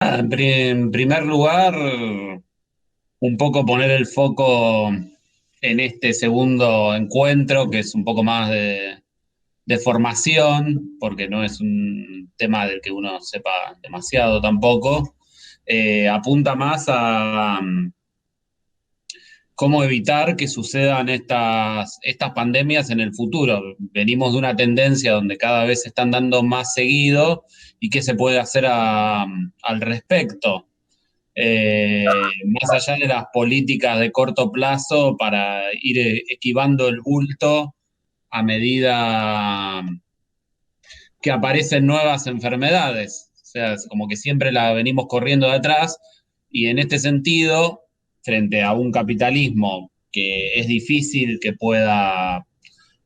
En primer lugar, un poco poner el foco en este segundo encuentro, que es un poco más de formación, porque no es un tema del que uno sepa demasiado tampoco. Apunta más a cómo evitar que sucedan estas pandemias en el futuro. Venimos de una tendencia donde cada vez se están dando más seguido y qué se puede hacer al respecto. Más allá de las políticas de corto plazo para ir esquivando el bulto a medida que aparecen nuevas enfermedades. O sea, es como que siempre la venimos corriendo de atrás y en este sentido, frente a un capitalismo que es difícil que pueda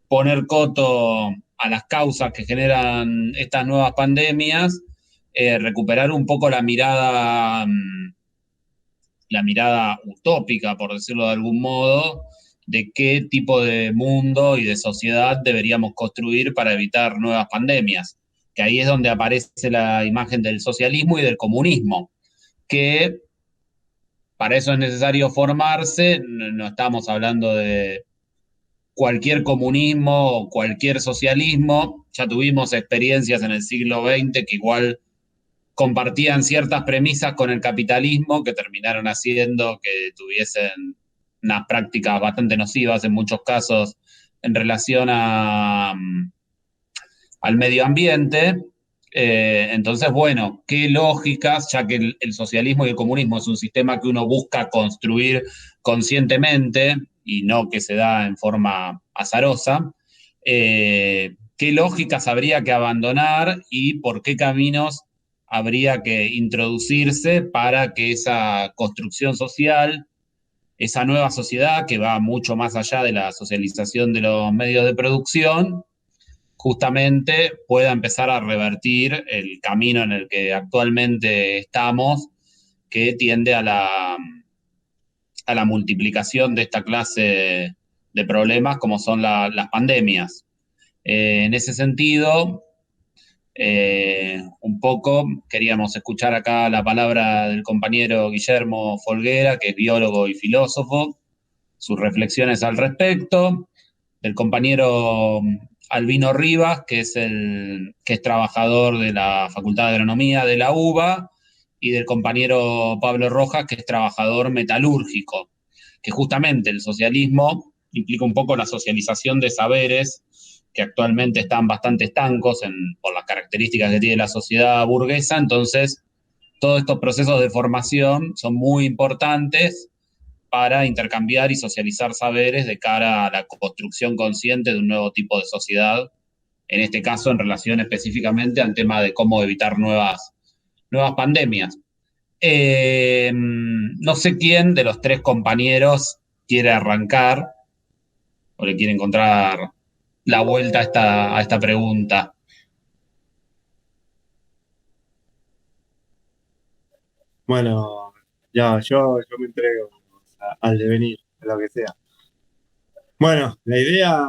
poner coto a las causas que generan estas nuevas pandemias, recuperar un poco la mirada utópica, por decirlo de algún modo, de qué tipo de mundo y de sociedad deberíamos construir para evitar nuevas pandemias. Que ahí es donde aparece la imagen del socialismo y del comunismo, que para eso es necesario formarse, no estamos hablando de cualquier comunismo o cualquier socialismo, ya tuvimos experiencias en el siglo XX que igual compartían ciertas premisas con el capitalismo que terminaron haciendo que tuviesen unas prácticas bastante nocivas en muchos casos en relación al medio ambiente. Entonces, bueno, qué lógicas, ya que el socialismo y el comunismo es un sistema que uno busca construir conscientemente y no que se da en forma azarosa, qué lógicas habría que abandonar y por qué caminos habría que introducirse para que esa construcción social, esa nueva sociedad que va mucho más allá de la socialización de los medios de producción, justamente pueda empezar a revertir el camino en el que actualmente estamos, que tiende a la multiplicación de esta clase de problemas como son las pandemias. En ese sentido, un poco queríamos escuchar acá la palabra del compañero Guillermo Folguera, que es biólogo y filósofo, sus reflexiones al respecto, del compañero Albino Rivas, que es trabajador de la Facultad de Agronomía de la UBA, y del compañero Pablo Rojas, que es trabajador metalúrgico, que justamente el socialismo implica un poco la socialización de saberes que actualmente están bastante estancos por las características que tiene la sociedad burguesa. Entonces, todos estos procesos de formación son muy importantes para intercambiar y socializar saberes de cara a la construcción consciente de un nuevo tipo de sociedad, en este caso en relación específicamente al tema de cómo evitar nuevas pandemias. No sé quién de los tres compañeros quiere arrancar o le quiere encontrar la vuelta a esta pregunta. Bueno, ya, yo me entrego al devenir, a lo que sea. Bueno, la idea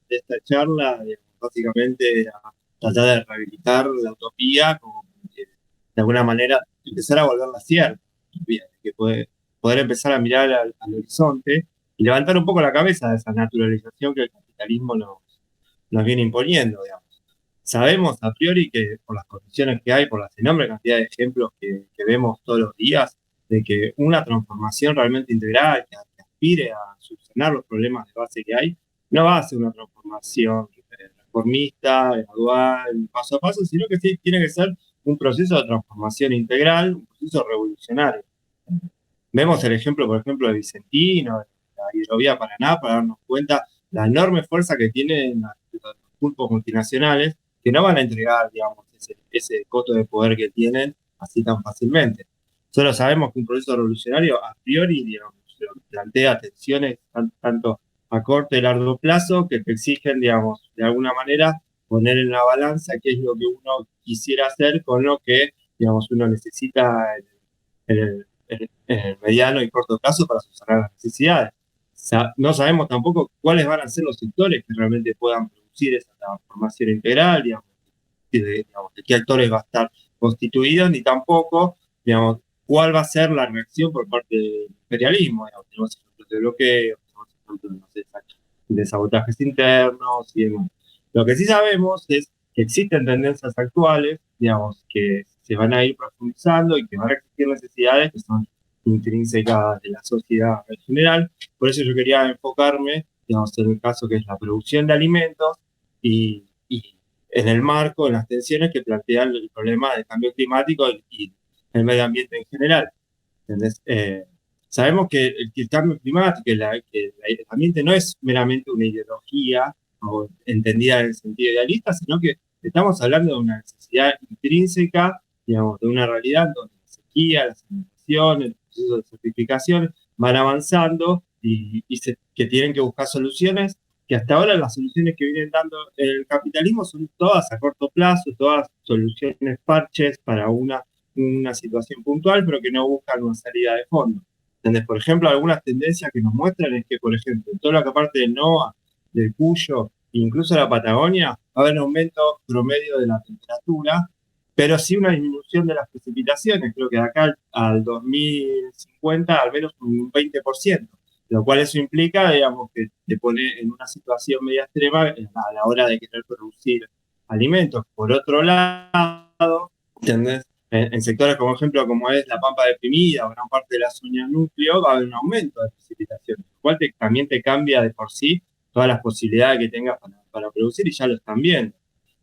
de esta charla, básicamente, era tratar de rehabilitar la utopía, como que, de alguna manera, empezar a volverla cierta, utopía, que poder empezar a mirar al horizonte y levantar un poco la cabeza de esa naturalización que el capitalismo nos viene imponiendo, digamos. Sabemos a priori que por las condiciones que hay, por la enorme cantidad de ejemplos que vemos todos los días, de que una transformación realmente integral que aspire a solucionar los problemas de base que hay, no va a ser una transformación reformista, gradual, paso a paso, sino que sí, tiene que ser un proceso de transformación integral, un proceso revolucionario. Vemos el ejemplo, por ejemplo, de Vicentino, de la hidrovía Paraná, para darnos cuenta la enorme fuerza que tienen los grupos multinacionales que no van a entregar, digamos, ese coto de poder que tienen así tan fácilmente. Solo sabemos que un proceso revolucionario a priori, digamos, plantea tensiones tanto a corto y largo plazo que te exigen, digamos, de alguna manera poner en la balanza qué es lo que uno quisiera hacer con lo que, digamos, uno necesita en el mediano y corto plazo para subsanar las necesidades. No sabemos tampoco cuáles van a ser los sectores que realmente puedan producir esa transformación integral, digamos, de qué actores va a estar constituido, ni tampoco digamos, cuál va a ser la reacción por parte del imperialismo. Digamos, tenemos ejemplos de bloqueo, tenemos ejemplos no sé, de sabotajes internos y demás. Lo que sí sabemos es que existen tendencias actuales, digamos, que se van a ir profundizando y que van a existir necesidades que son intrínsecas de la sociedad en general. Por eso yo quería enfocarme, digamos, en el caso que es la producción de alimentos y en el marco, en las tensiones que plantean el problema del cambio climático y el medio ambiente en general. ¿Entendés? Sabemos que el cambio climático, que el ambiente no es meramente una ideología o entendida en el sentido idealista, sino que estamos hablando de una necesidad intrínseca, digamos, de una realidad donde la sequía, las inundaciones, el proceso de certificación van avanzando que tienen que buscar soluciones, que hasta ahora las soluciones que vienen dando el capitalismo son todas a corto plazo, todas soluciones parches para una situación puntual, pero que no buscan una salida de fondo. ¿Entendés? Por ejemplo, algunas tendencias que nos muestran es que, por ejemplo, en todo lo que aparte del NOA, del Cuyo, incluso la Patagonia, va a haber un aumento promedio de la temperatura, pero sí una disminución de las precipitaciones. Creo que de acá al 2050 al menos un 20%, lo cual eso implica, digamos, que te pone en una situación media extrema a la hora de querer producir alimentos. Por otro lado, ¿entendés? En sectores como ejemplo como es la pampa deprimida o gran parte de la zona núcleo va a haber un aumento de precipitaciones, lo cual también te cambia de por sí todas las posibilidades que tengas para producir y ya lo están viendo.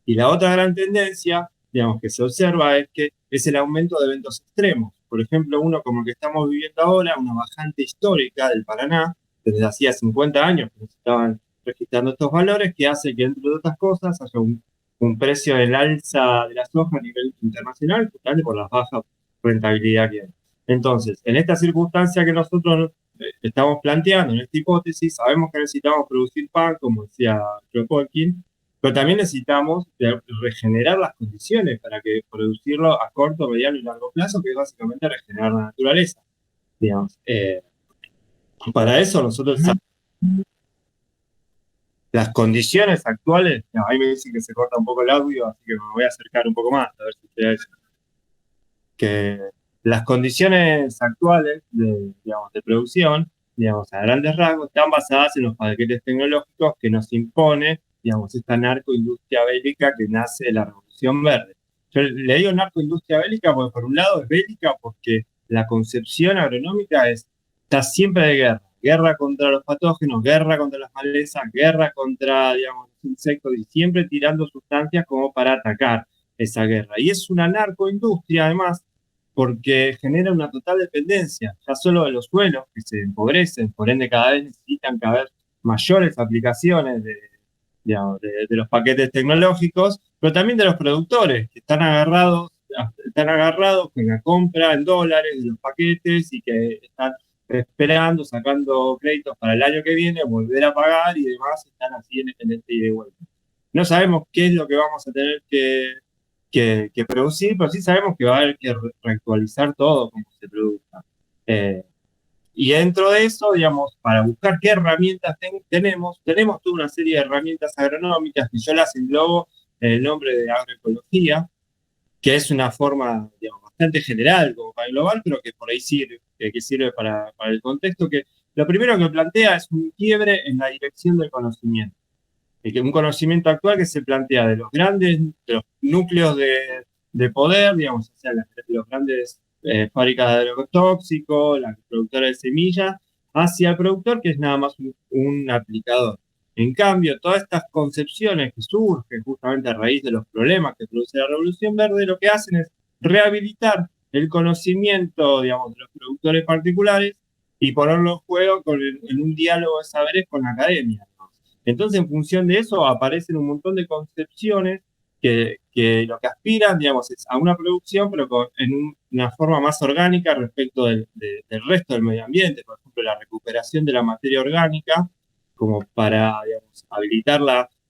Y la otra gran tendencia, digamos, que se observa es que es el aumento de eventos extremos. Por ejemplo, uno como el que estamos viviendo ahora, una bajante histórica del Paraná, desde hacía 50 años que se estaban registrando estos valores, que hace que, entre otras cosas, haya un precio del alza de la soja a nivel internacional, justamente por la baja rentabilidad que hay. Entonces, en esta circunstancia que nosotros estamos planteando, en esta hipótesis, sabemos que necesitamos producir pan, como decía Kropotkin, pero también necesitamos regenerar las condiciones para que producirlo a corto, mediano y largo plazo, que es básicamente regenerar la naturaleza. Digamos. Para eso nosotros las condiciones actuales, no, ahí me dicen que se corta un poco el audio, así que me voy a acercar un poco más a ver si ustedes, que las condiciones actuales digamos, de producción, digamos, a grandes rasgos, están basadas en los paquetes tecnológicos que nos impone, digamos, esta narcoindustria bélica que nace de la Revolución Verde. Yo le digo narcoindustria bélica porque por un lado es bélica porque la concepción agronómica está siempre de guerra. Guerra contra los patógenos, guerra contra las malezas, guerra contra, digamos, los insectos y siempre tirando sustancias como para atacar esa guerra. Y es una narcoindustria, además, porque genera una total dependencia, ya solo de los suelos que se empobrecen, por ende cada vez necesitan cada vez mayores aplicaciones digamos, de los paquetes tecnológicos, pero también de los productores, que están agarrados con la compra en dólares de los paquetes y que están esperando, sacando créditos para el año que viene, volver a pagar y demás, están así en este ida y vuelta. No sabemos qué es lo que vamos a tener que producir, pero sí sabemos que va a haber que reactualizar todo como se produzca. Eh, y dentro de eso, digamos, para buscar qué herramientas tenemos toda una serie de herramientas agronómicas que yo las englobo en el nombre de agroecología, que es una forma, digamos, bastante general como para global, pero que por ahí sirve, que sirve para el contexto, que lo primero que plantea es un quiebre en la dirección del conocimiento. Un conocimiento actual que se plantea de de los núcleos de poder, digamos, o sea, los grandes fábricas de agrotóxicos, las productoras de semillas, hacia el productor, que es nada más un aplicador. En cambio, todas estas concepciones que surgen justamente a raíz de los problemas que produce la Revolución Verde, lo que hacen es rehabilitar el conocimiento, digamos, de los productores particulares y ponerlo en juego en un diálogo de saberes con la academia. Entonces, en función de eso, aparecen un montón de concepciones que lo que aspiran, digamos, es a una producción, pero una forma más orgánica respecto del resto del medio ambiente. Por ejemplo, la recuperación de la materia orgánica, como para, digamos, habilitar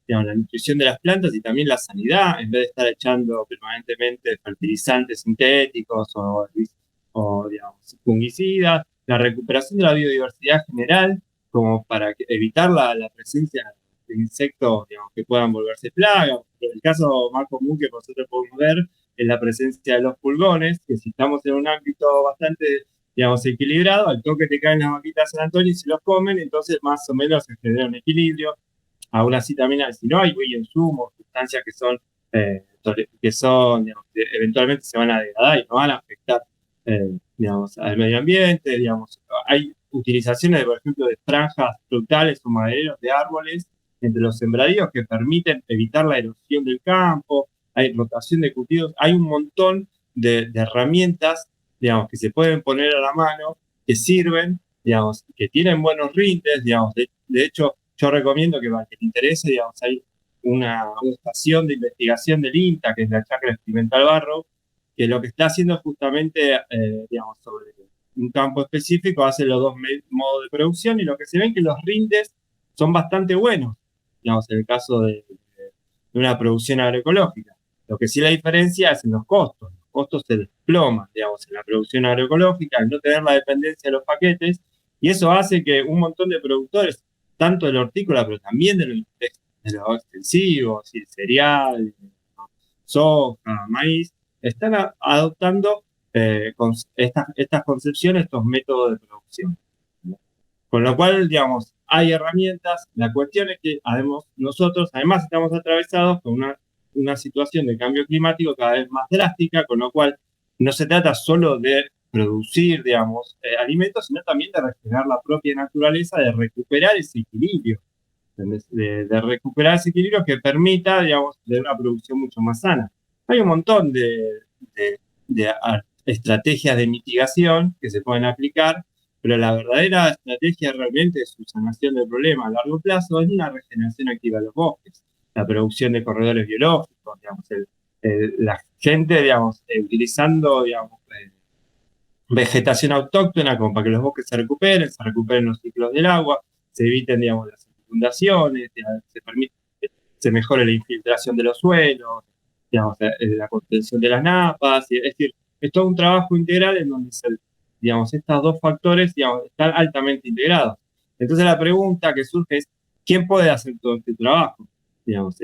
digamos, la nutrición de las plantas y también la sanidad, en vez de estar echando permanentemente fertilizantes sintéticos digamos, fungicidas. La recuperación de la biodiversidad general, como para evitar la presencia de insectos, digamos, que puedan volverse plagas. El caso más común que nosotros podemos ver es la presencia de los pulgones, que si estamos en un ámbito bastante, digamos, equilibrado, al toque te caen las vaquitas San Antonio y se los comen, entonces más o menos se genera un equilibrio. Aún así también, si no hay insumos, sustancias que son, digamos, que eventualmente se van a degradar y no van a afectar, digamos, al medio ambiente, digamos. Hay utilizaciones, por ejemplo, de franjas frutales o madereros de árboles entre los sembradíos que permiten evitar la erosión del campo, hay rotación de cultivos, hay un montón de herramientas, digamos, que se pueden poner a la mano, que sirven, digamos, que tienen buenos rindes, digamos, de hecho, yo recomiendo que para que te interese, digamos, hay una estación de investigación del INTA, que es la Chacra Experimental Barro, que lo que está haciendo es justamente, digamos, sobre un campo específico, hace los dos modos de producción y lo que se ve es que los rindes son bastante buenos, digamos, en el caso de una producción agroecológica. Lo que sí la diferencia es en los costos. Los costos se desploman, digamos, en la producción agroecológica, al no tener la dependencia de los paquetes, y eso hace que un montón de productores, tanto del hortícola, pero también de los extensivos, y el cereal, soja, maíz, están adoptando estas concepciones, estos métodos de producción. Con lo cual, digamos, hay herramientas. La cuestión es que nosotros, además, estamos atravesados con una situación de cambio climático cada vez más drástica, con lo cual no se trata solo de producir, digamos, alimentos, sino también de regenerar la propia naturaleza, de recuperar ese equilibrio, de recuperar ese equilibrio que permita, digamos, tener una producción mucho más sana. Hay un montón de estrategias de mitigación que se pueden aplicar, pero la verdadera estrategia realmente de subsanación del problema a largo plazo es una regeneración activa de los bosques, la producción de corredores biológicos, digamos, la gente, digamos, utilizando, digamos, vegetación autóctona como para que los bosques se recuperen los ciclos del agua, se eviten, digamos, las inundaciones, se mejore la infiltración de los suelos, digamos, la contención de las napas, es decir, es todo un trabajo integral en donde digamos, estos dos factores, digamos, están altamente integrados. Entonces la pregunta que surge es, ¿quién puede hacer todo este trabajo? Digamos,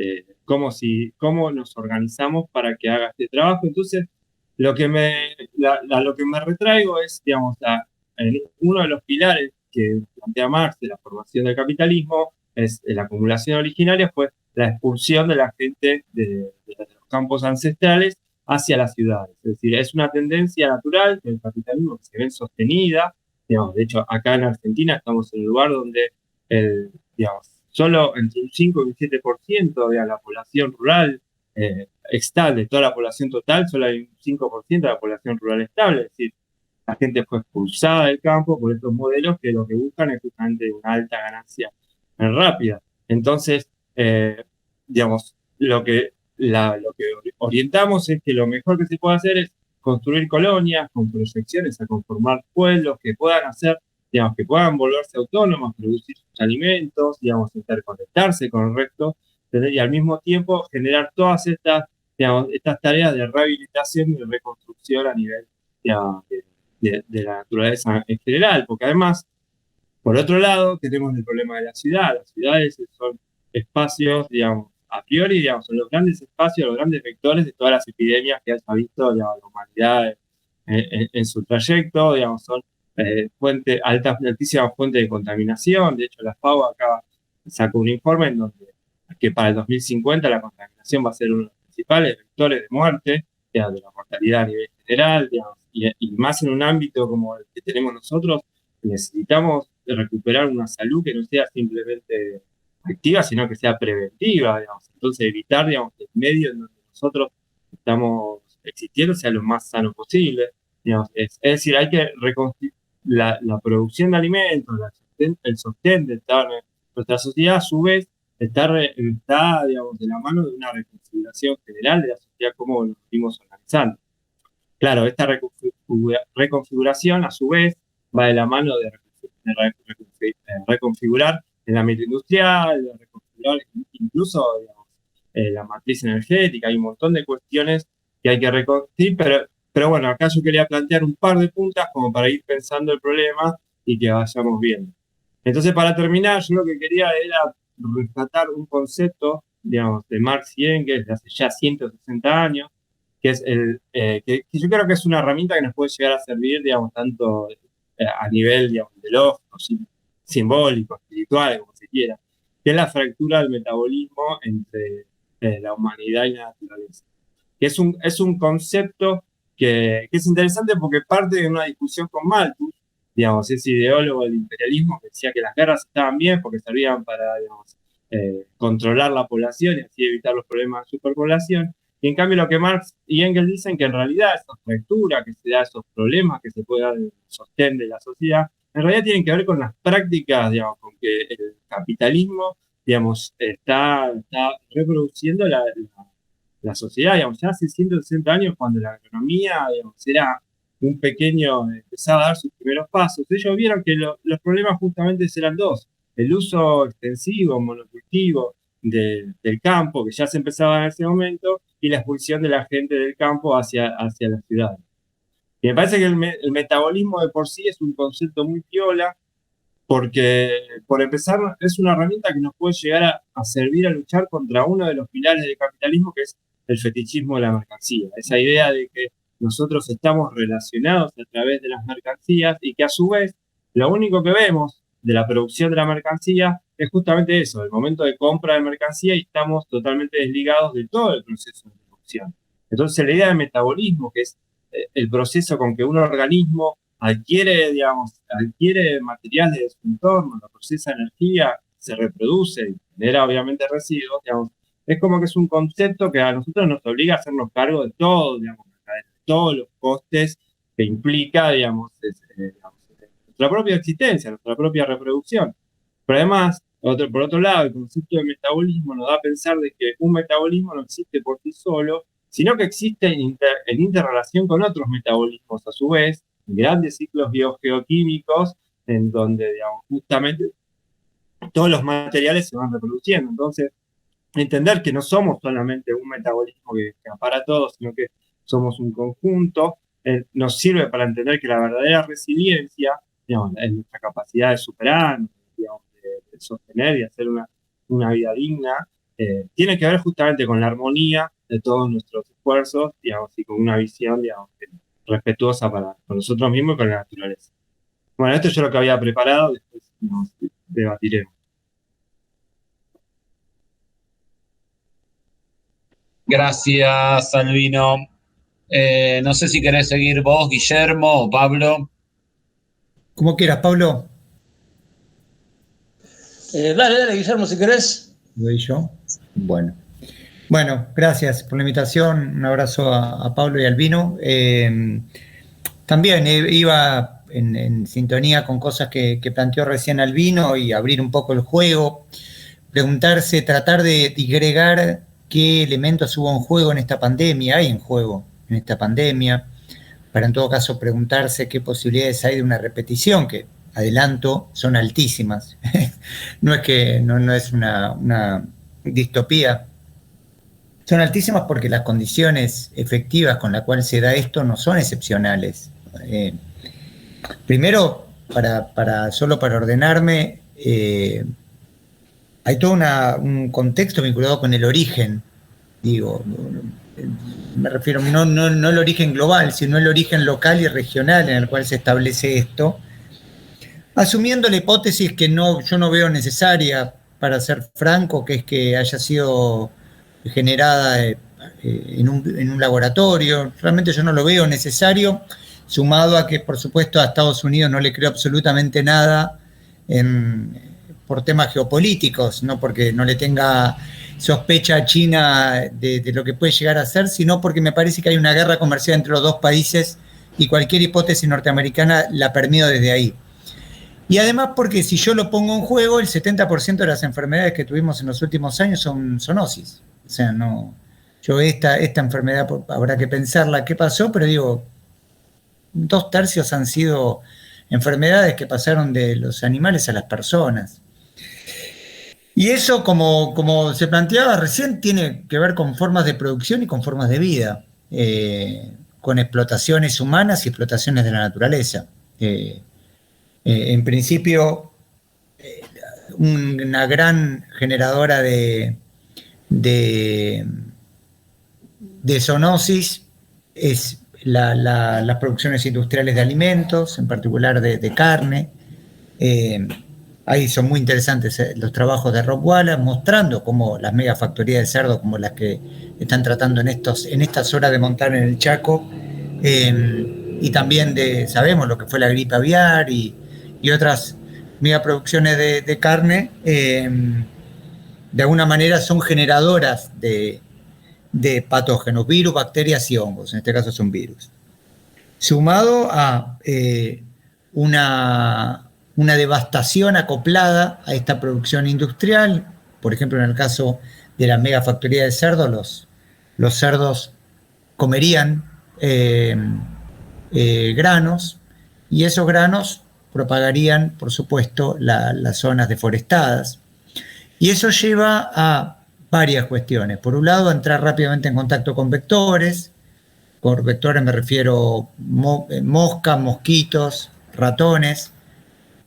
¿cómo nos organizamos para que haga este trabajo? Entonces, lo que me retraigo es, digamos, en uno de los pilares que plantea Marx de la formación del capitalismo, es la acumulación originaria, fue la expulsión de la gente de los campos ancestrales hacia las ciudades. Es decir, es una tendencia natural del capitalismo que se ve sostenida. Digamos, de hecho, acá en Argentina estamos en un lugar donde, digamos, solo entre un 5 y un 7% de la población rural estable, de toda la población total, solo hay un 5% de la población rural estable. Es decir, la gente fue expulsada del campo por estos modelos que lo que buscan es justamente una alta ganancia rápida. Entonces, digamos, lo que orientamos es que lo mejor que se puede hacer es construir colonias con proyecciones a conformar pueblos que puedan hacer, digamos, que puedan volverse autónomos, producir sus alimentos, digamos, interconectarse con el resto, y al mismo tiempo generar todas digamos, estas tareas de rehabilitación y de reconstrucción a nivel, digamos, de la naturaleza en general, porque además, por otro lado, tenemos el problema de la ciudad. Las ciudades son espacios, digamos, a priori, digamos, son los grandes espacios, los grandes vectores de todas las epidemias que haya visto, digamos, la humanidad en su trayecto, digamos, son altísimas fuentes de contaminación. De hecho, la FAO acá sacó un informe en donde que para el 2050 la contaminación va a ser uno de los principales vectores de muerte, digamos, de la mortalidad a nivel general, digamos, y más en un ámbito como el que tenemos nosotros, necesitamos recuperar una salud que no sea simplemente activa, sino que sea preventiva, digamos. Entonces, evitar, digamos, que el medio en donde nosotros estamos existiendo sea lo más sano posible. Digamos, es decir, hay que reconstruir la producción de alimentos, el sostén de nuestra sociedad, a su vez, está, digamos, de la mano de una reconfiguración general de la sociedad, como nos fuimos organizando. Claro, esta reconfiguración, a su vez, va de la mano de reconfigurar el ámbito industrial, de reconfigurar incluso, digamos, la matriz energética. Hay un montón de cuestiones que hay que reconstruir, pero bueno, acá yo quería plantear un par de puntas como para ir pensando el problema y que vayamos viendo. Entonces, para terminar, yo lo que quería era rescatar un concepto, digamos, de Marx y Engels de hace ya 160 años, que es que yo creo que es una herramienta que nos puede llegar a servir, digamos, tanto a nivel, digamos, de lógico, simbólico, espiritual, como se quiera, que es la fractura del metabolismo entre la humanidad y la naturaleza. Que es un concepto que es interesante porque parte de una discusión con Malthus, digamos, ese ideólogo del imperialismo que decía que las guerras estaban bien porque servían para, digamos, controlar la población y así evitar los problemas de superpoblación. Y en cambio lo que Marx y Engels dicen que en realidad esa fractura que se da, esos problemas que se puede dar en el sostén de la sociedad, en realidad tienen que ver con las prácticas, digamos, con que el capitalismo, digamos, está reproduciendo la sociedad, digamos, ya hace 160 años cuando la economía, digamos, era un pequeño, empezaba a dar sus primeros pasos, ellos vieron que los problemas justamente eran dos: el uso extensivo, monocultivo del campo, que ya se empezaba en ese momento, y la expulsión de la gente del campo hacia la ciudad. Y me parece que el metabolismo de por sí es un concepto muy piola, porque por empezar es una herramienta que nos puede llegar a servir a luchar contra uno de los pilares del capitalismo, que es el fetichismo de la mercancía. Esa idea de que nosotros estamos relacionados a través de las mercancías y que a su vez lo único que vemos de la producción de la mercancía es justamente eso, el momento de compra de mercancía, y estamos totalmente desligados de todo el proceso de producción. Entonces la idea de metabolismo, que es el proceso con que un organismo adquiere, digamos, adquiere materiales de su entorno, lo procesa energía, se reproduce y genera obviamente residuos, digamos, es como que es un concepto que a nosotros nos obliga a hacernos cargo de todo, digamos, de todos los costes que implica, digamos, nuestra propia existencia, nuestra propia reproducción. Pero además, por otro lado, el concepto de metabolismo nos da a pensar de que un metabolismo no existe por sí solo, sino que existe en interrelación con otros metabolismos a su vez, grandes ciclos biogeoquímicos, en donde, digamos, justamente todos los materiales se van reproduciendo. Entonces, entender que no somos solamente un metabolismo que apara todo, sino que somos un conjunto, nos sirve para entender que la verdadera resiliencia, digamos, es nuestra capacidad de superar, digamos, de sostener y hacer una vida digna, tiene que ver justamente con la armonía de todos nuestros esfuerzos, digamos, y con una visión, digamos, respetuosa con nosotros mismos y con la naturaleza. Bueno, esto yo lo que había preparado, después nos debatiremos. Gracias, Albino. No sé si querés seguir vos, Guillermo o Pablo. Como quieras, Pablo. Dale, Guillermo, si querés. ¿Lo doy yo? Bueno. Bueno, gracias por la invitación. Un abrazo a Pablo y Albino. También iba en sintonía con cosas que planteó recién Albino y abrir un poco el juego. Preguntarse, tratar de disgregar qué elementos hubo en juego en esta pandemia, hay en juego en esta pandemia, para en todo caso preguntarse qué posibilidades hay de una repetición, que adelanto, son altísimas. No es que no es una distopía. Son altísimas porque las condiciones efectivas con las cuales se da esto no son excepcionales. Primero, solo para ordenarme, hay todo un contexto vinculado con el origen, digo, me refiero no el origen global, sino el origen local y regional en el cual se establece esto, asumiendo la hipótesis que yo no veo necesaria, para ser franco, que es que haya sido generada en un laboratorio. Realmente yo no lo veo necesario, sumado a que, por supuesto, a Estados Unidos no le creo absolutamente nada por temas geopolíticos, no porque no le tenga sospecha a China de lo que puede llegar a ser, sino porque me parece que hay una guerra comercial entre los dos países y cualquier hipótesis norteamericana la permito desde ahí. Y además porque si yo lo pongo en juego, el 70% de las enfermedades que tuvimos en los últimos años son zoonosis. O sea, esta enfermedad habrá que pensarla qué pasó, pero digo, 2/3 han sido enfermedades que pasaron de los animales a las personas. Y eso, como se planteaba recién, tiene que ver con formas de producción y con formas de vida, con explotaciones humanas y explotaciones de la naturaleza. En principio, una gran generadora de zoonosis es las producciones industriales de alimentos, en particular de carne. Ahí son muy interesantes los trabajos de Rob Wallace, mostrando cómo las megafactorías de cerdo, como las que están tratando en estas horas de montar en el Chaco, y también sabemos lo que fue la gripe aviar y otras megaproducciones de carne, de alguna manera son generadoras de patógenos, virus, bacterias y hongos, en este caso son virus. Sumado a una devastación acoplada a esta producción industrial, por ejemplo, en el caso de la megafactoría de cerdo, los cerdos comerían granos, y esos granos propagarían, por supuesto, las zonas deforestadas. Y eso lleva a varias cuestiones. Por un lado, entrar rápidamente en contacto con vectores. Por vectores me refiero moscas, mosquitos, ratones,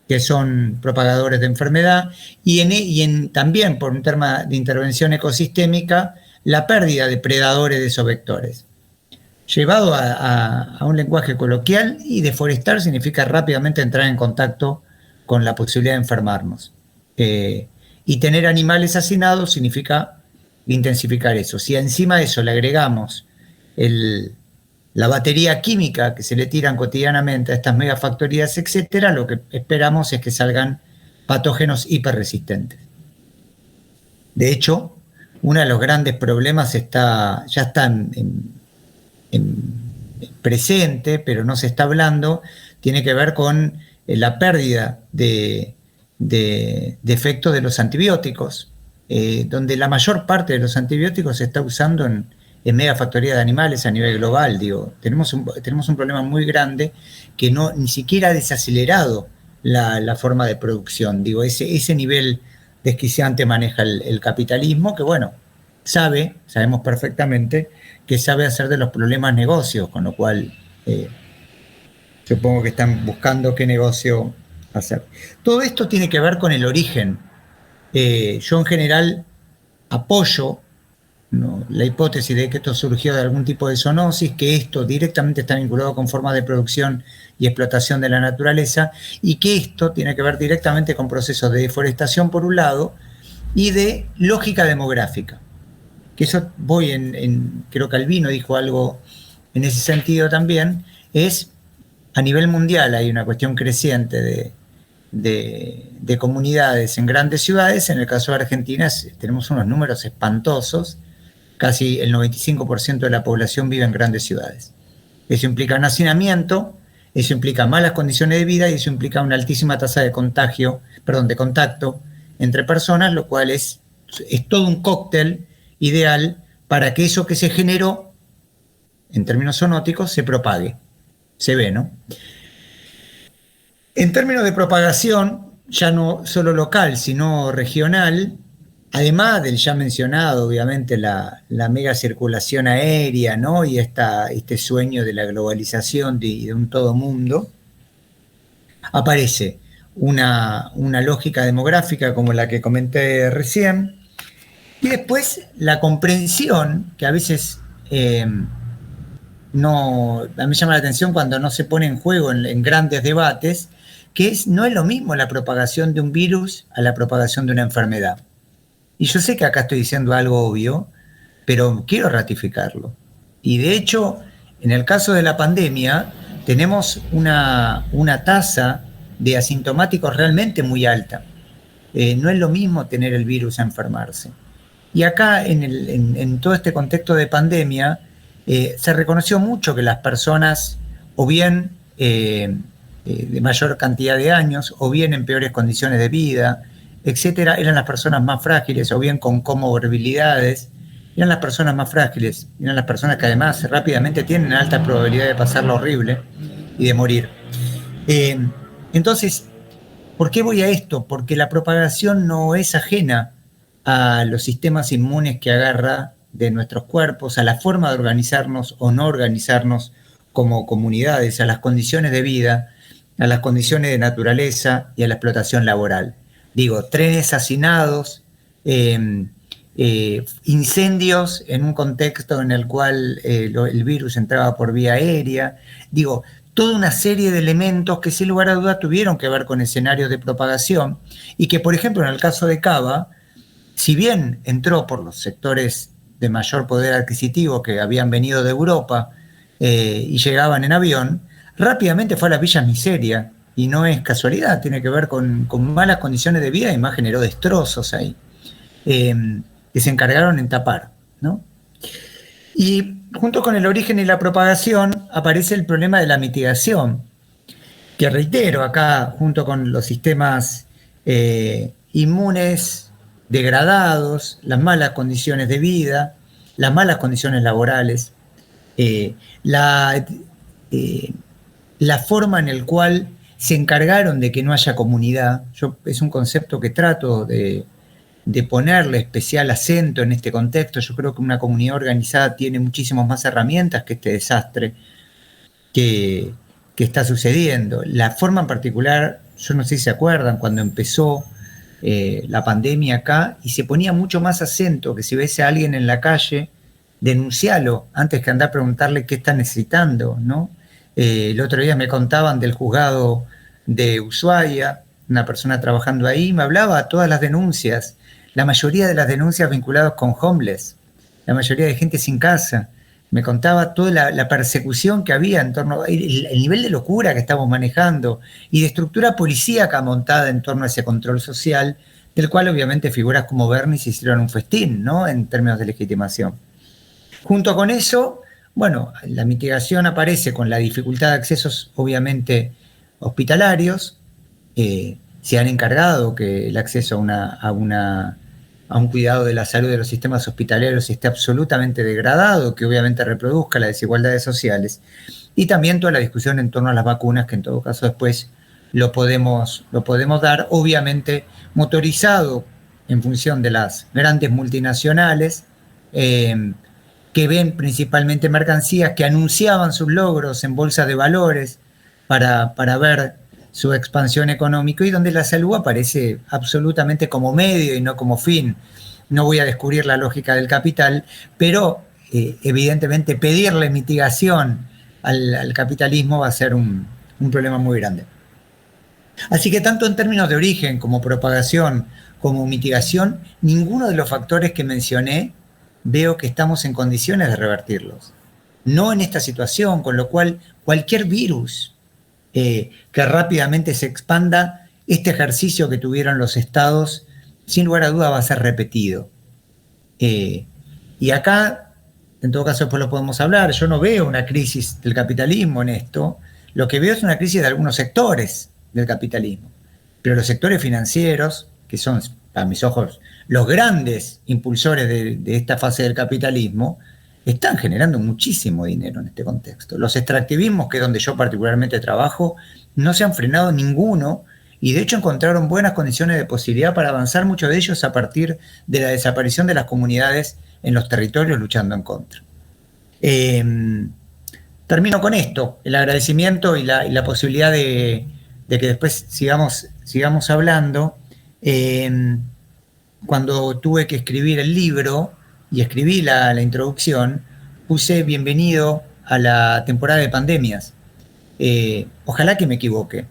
que son propagadores de enfermedad, y también por un tema de intervención ecosistémica, la pérdida de predadores de esos vectores. Llevado a un lenguaje coloquial, y deforestar significa rápidamente entrar en contacto con la posibilidad de enfermarnos. Y tener animales hacinados significa intensificar eso. Si encima de eso le agregamos la batería química que se le tiran cotidianamente a estas megafactorías, etcétera, lo que esperamos es que salgan patógenos hiperresistentes. De hecho, uno de los grandes problemas ya está presente, pero no se está hablando, tiene que ver con la pérdida de efecto de los antibióticos, donde la mayor parte de los antibióticos se está usando en megafactoría de animales a nivel global. Tenemos un problema muy grande que ni siquiera ha desacelerado la forma de producción. Ese nivel desquiciante maneja el capitalismo, que bueno, sabemos perfectamente que sabe hacer de los problemas negocios, con lo cual supongo que están buscando qué negocio hacer. Todo esto tiene que ver con el origen. Yo en general apoyo la hipótesis de que esto surgió de algún tipo de zoonosis, que esto directamente está vinculado con formas de producción y explotación de la naturaleza, y que esto tiene que ver directamente con procesos de deforestación por un lado y de lógica demográfica. Que eso creo que Albino dijo algo en ese sentido también, es a nivel mundial hay una cuestión creciente de comunidades en grandes ciudades. En el caso de Argentina tenemos unos números espantosos. Casi el 95% de la población vive en grandes ciudades. Eso implica un hacinamiento, eso implica malas condiciones de vida, y eso implica una altísima tasa de contacto entre personas, lo cual es todo un cóctel ideal para que eso que se generó, en términos zoonóticos, se propague. Se ve, ¿no? En términos de propagación, ya no solo local, sino regional, además del ya mencionado, obviamente, la mega circulación aérea, ¿no? Y este sueño de la globalización de un todo mundo, aparece una lógica demográfica como la que comenté recién, y después la comprensión, que a veces a mí me llama la atención cuando no se pone en juego en grandes debates, que no es lo mismo la propagación de un virus a la propagación de una enfermedad. Y yo sé que acá estoy diciendo algo obvio, pero quiero ratificarlo. Y de hecho, en el caso de la pandemia, tenemos una tasa de asintomáticos realmente muy alta. No es lo mismo tener el virus a enfermarse. Y acá, en todo este contexto de pandemia, se reconoció mucho que las personas, o bien de mayor cantidad de años, o bien en peores condiciones de vida, etcétera, eran las personas más frágiles, o bien con comorbilidades, eran las personas más frágiles, eran las personas que además rápidamente tienen alta probabilidad de pasarlo horrible y de morir. Entonces, ¿por qué voy a esto? Porque la propagación no es ajena a los sistemas inmunes que agarra de nuestros cuerpos, a la forma de organizarnos o no organizarnos como comunidades, a las condiciones de vida, a las condiciones de naturaleza y a la explotación laboral. Trenes hacinados, incendios en un contexto en el cual el virus entraba por vía aérea. Digo, toda una serie de elementos que sin lugar a dudas tuvieron que ver con escenarios de propagación y que, por ejemplo, en el caso de Cava, si bien entró por los sectores de mayor poder adquisitivo que habían venido de Europa y llegaban en avión, rápidamente fue a las villas miseria, y no es casualidad, tiene que ver con malas condiciones de vida y más generó destrozos ahí, que se encargaron en tapar, ¿no? Y junto con el origen y la propagación aparece el problema de la mitigación, que reitero acá, junto con los sistemas inmunes degradados, las malas condiciones de vida, las malas condiciones laborales, la forma en la cual se encargaron de que no haya comunidad. Es un concepto que trato de ponerle especial acento en este contexto. Yo creo que una comunidad organizada tiene muchísimas más herramientas que este desastre que está sucediendo. La forma en particular, yo no sé si se acuerdan, cuando empezó la pandemia acá, y se ponía mucho más acento que si ves a alguien en la calle, denuncialo antes que andar a preguntarle qué está necesitando, ¿no? El otro día me contaban del juzgado de Ushuaia, una persona trabajando ahí, me hablaba de todas las denuncias, la mayoría de las denuncias vinculadas con homeless, la mayoría de gente sin casa. Me contaba toda la persecución que había en torno a el nivel de locura que estamos manejando y de estructura policíaca montada en torno a ese control social, del cual obviamente figuras como Bernie se hicieron un festín, ¿no? En términos de legitimación. Junto con eso, bueno, la mitigación aparece con la dificultad de accesos, obviamente, hospitalarios. Se han encargado que el acceso a un cuidado de la salud de los sistemas hospitalarios esté absolutamente degradado, que obviamente reproduzca las desigualdades sociales. Y también toda la discusión en torno a las vacunas, que en todo caso después lo podemos dar, obviamente motorizado en función de las grandes multinacionales, que ven principalmente mercancías que anunciaban sus logros en bolsas de valores para ver su expansión económica, y donde la salud aparece absolutamente como medio y no como fin. No voy a descubrir la lógica del capital, pero evidentemente pedirle mitigación al capitalismo va a ser un problema muy grande. Así que tanto en términos de origen como propagación como mitigación, ninguno de los factores que mencioné veo que estamos en condiciones de revertirlos. No en esta situación, con lo cual cualquier virus que rápidamente se expanda, este ejercicio que tuvieron los estados, sin lugar a duda va a ser repetido. Y acá, en todo caso después lo podemos hablar, yo no veo una crisis del capitalismo en esto, lo que veo es una crisis de algunos sectores del capitalismo, pero los sectores financieros, que son, a mis ojos, los grandes impulsores de esta fase del capitalismo, están generando muchísimo dinero en este contexto. Los extractivismos, que es donde yo particularmente trabajo, no se han frenado ninguno, y de hecho encontraron buenas condiciones de posibilidad para avanzar, muchos de ellos a partir de la desaparición de las comunidades en los territorios luchando en contra. Termino con esto, el agradecimiento y la posibilidad de que después sigamos hablando. Cuando tuve que escribir el libro y escribí la introducción, puse bienvenido a la temporada de pandemias. Ojalá que me equivoque,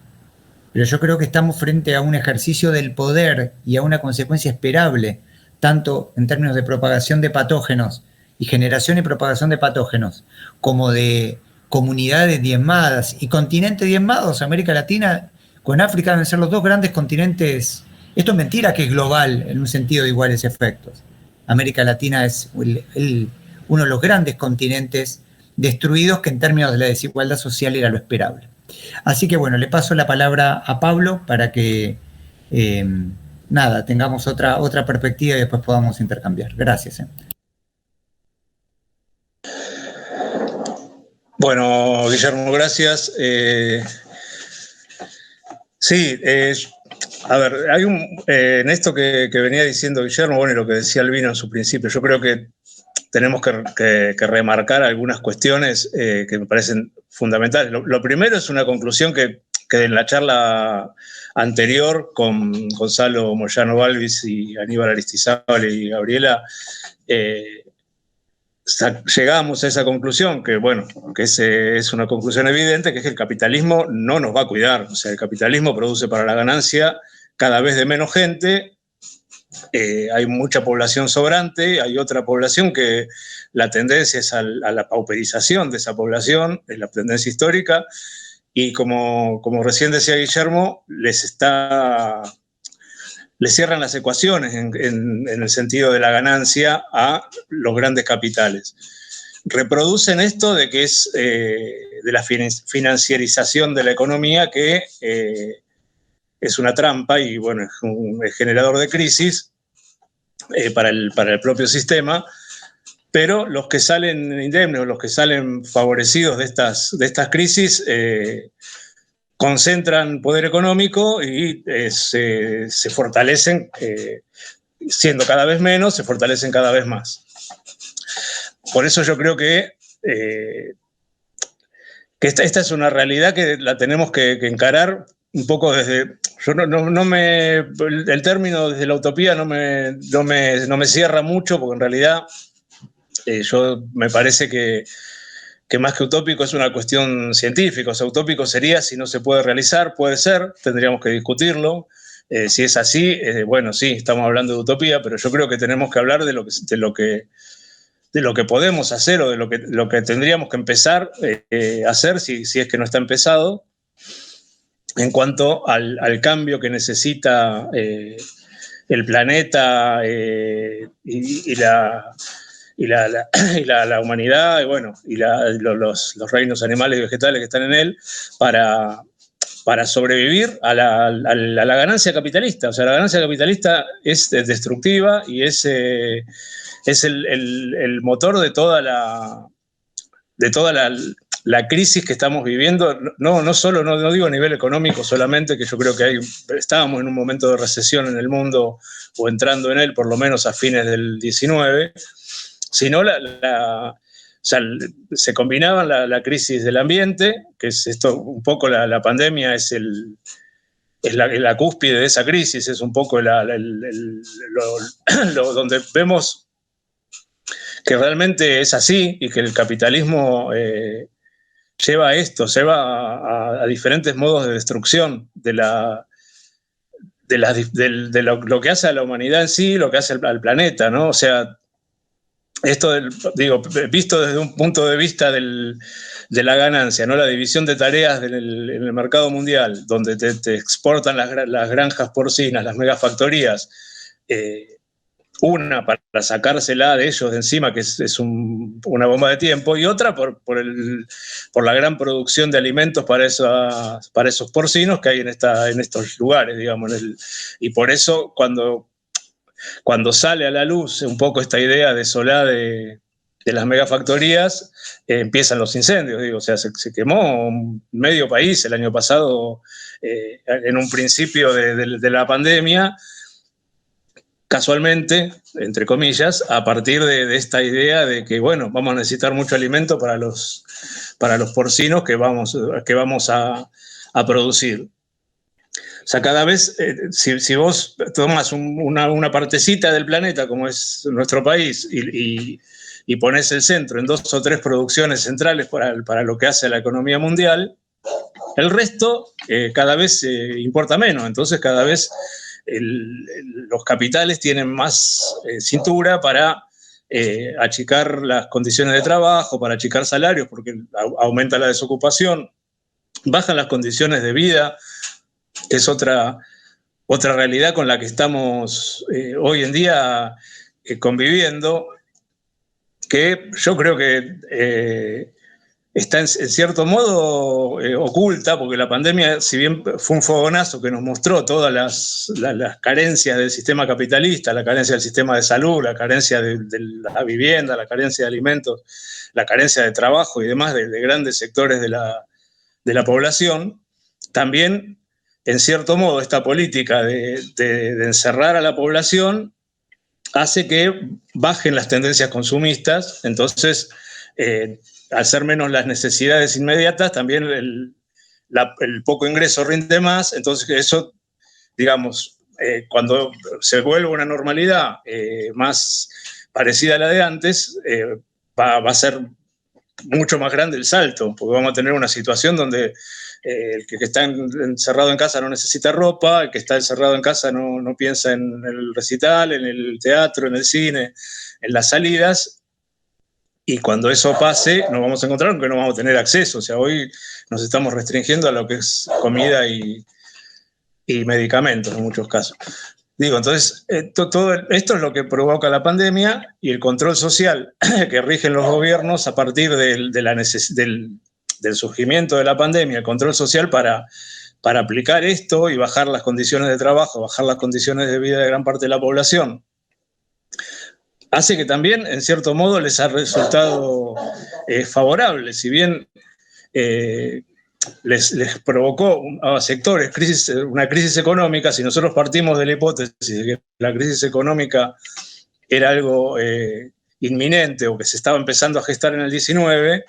pero yo creo que estamos frente a un ejercicio del poder y a una consecuencia esperable, tanto en términos de propagación de patógenos y generación y propagación de patógenos, como de comunidades diezmadas y continentes diezmados. América Latina con África deben ser los dos grandes continentes. Esto es mentira que es global en un sentido de iguales efectos. América Latina es uno de los grandes continentes destruidos, que en términos de la desigualdad social era lo esperable. Así que bueno, le paso la palabra a Pablo para que tengamos otra perspectiva y después podamos intercambiar. Gracias. Bueno, Guillermo, gracias. Sí, a ver, hay en esto que venía diciendo Guillermo, bueno, y lo que decía Albino en su principio, yo creo que tenemos que remarcar algunas cuestiones que me parecen fundamentales. Lo primero es una conclusión que que en la charla anterior con Gonzalo Moyano Balvis y Aníbal Aristizábal y Gabriela, llegamos a esa conclusión, que bueno, que es una conclusión evidente, que es que el capitalismo no nos va a cuidar. O sea, el capitalismo produce para la ganancia cada vez de menos gente, hay mucha población sobrante, hay otra población que la tendencia es a la pauperización de esa población, es la tendencia histórica, y como recién decía Guillermo, les cierran las ecuaciones en el sentido de la ganancia a los grandes capitales. Reproducen esto de que es de la financiarización de la economía, que es una trampa y bueno, es generador de crisis para el propio sistema, pero los que salen indemnes o los que salen favorecidos de estas crisis concentran poder económico y se fortalecen, siendo cada vez menos, se fortalecen cada vez más. Por eso yo creo que esta es una realidad que la tenemos que encarar un poco desde... el término desde la utopía no me cierra mucho, porque en realidad me parece que más que utópico es una cuestión científica. O sea, utópico sería si no se puede realizar, puede ser, tendríamos que discutirlo. Si es así, bueno, sí, estamos hablando de utopía, pero yo creo que tenemos que hablar de lo que podemos hacer, o de lo que tendríamos que empezar a hacer, si es que no está empezado, en cuanto al cambio que necesita el planeta y la humanidad, y bueno, y los reinos animales y vegetales que están en él, para sobrevivir a la ganancia capitalista. O sea, la ganancia capitalista es destructiva y es el motor de toda la crisis que estamos viviendo. No solo, no digo a nivel económico solamente, que yo creo que estábamos en un momento de recesión en el mundo, o entrando en él por lo menos a fines del 19, sino o sea, se combinaban la crisis del ambiente, que es esto, un poco la pandemia es la cúspide de esa crisis, es un poco donde vemos que realmente es así, y que el capitalismo lleva a diferentes modos de destrucción de lo que hace a la humanidad en sí, lo que hace al planeta, ¿no? O sea, esto, visto desde un punto de vista de la ganancia, ¿no? La división de tareas en el mercado mundial, donde te exportan las granjas porcinas, las megafactorías, una para sacársela de ellos de encima, que es una bomba de tiempo, y otra por la gran producción de alimentos para esos porcinos que hay en estos lugares, digamos. Y por eso cuando sale a la luz un poco esta idea desolada de las megafactorías, empiezan los incendios. O sea, se quemó medio país el año pasado, en un principio de la pandemia, casualmente, entre comillas, a partir de esta idea de que, bueno, vamos a necesitar mucho alimento para los porcinos que vamos a producir. O sea, cada vez, si vos tomas una partecita del planeta, como es nuestro país, y pones el centro en 2 o 3 producciones centrales para lo que hace la economía mundial, el resto cada vez importa menos. Entonces, cada vez los capitales tienen más cintura para achicar las condiciones de trabajo, para achicar salarios, porque aumenta la desocupación, bajan las condiciones de vida, que es otra realidad con la que estamos hoy en día conviviendo, que yo creo que está en cierto modo oculta, porque la pandemia, si bien fue un fogonazo que nos mostró todas las carencias del sistema capitalista, la carencia del sistema de salud, la carencia de la vivienda, la carencia de alimentos, la carencia de trabajo y demás de grandes sectores de la población, también, en cierto modo, esta política de encerrar a la población hace que bajen las tendencias consumistas. Entonces, al ser menos las necesidades inmediatas, también el poco ingreso rinde más, entonces eso, digamos, cuando se vuelve una normalidad más parecida a la de antes, va a ser mucho más grande el salto, porque vamos a tener una situación donde el que está encerrado en casa no necesita ropa, el que está encerrado en casa no piensa en el recital, en el teatro, en el cine, en las salidas, y cuando eso pase nos vamos a encontrar con que no vamos a tener acceso. O sea, hoy nos estamos restringiendo a lo que es comida y medicamentos en muchos casos. Digo, entonces, todo esto es lo que provoca la pandemia y el control social que rigen los gobiernos a partir del surgimiento de la pandemia, el control social para aplicar esto y bajar las condiciones de trabajo, bajar las condiciones de vida de gran parte de la población, hace que también, en cierto modo, les ha resultado favorable. Si bien les provocó a sectores una crisis económica, si nosotros partimos de la hipótesis de que la crisis económica era algo inminente o que se estaba empezando a gestar en el 19,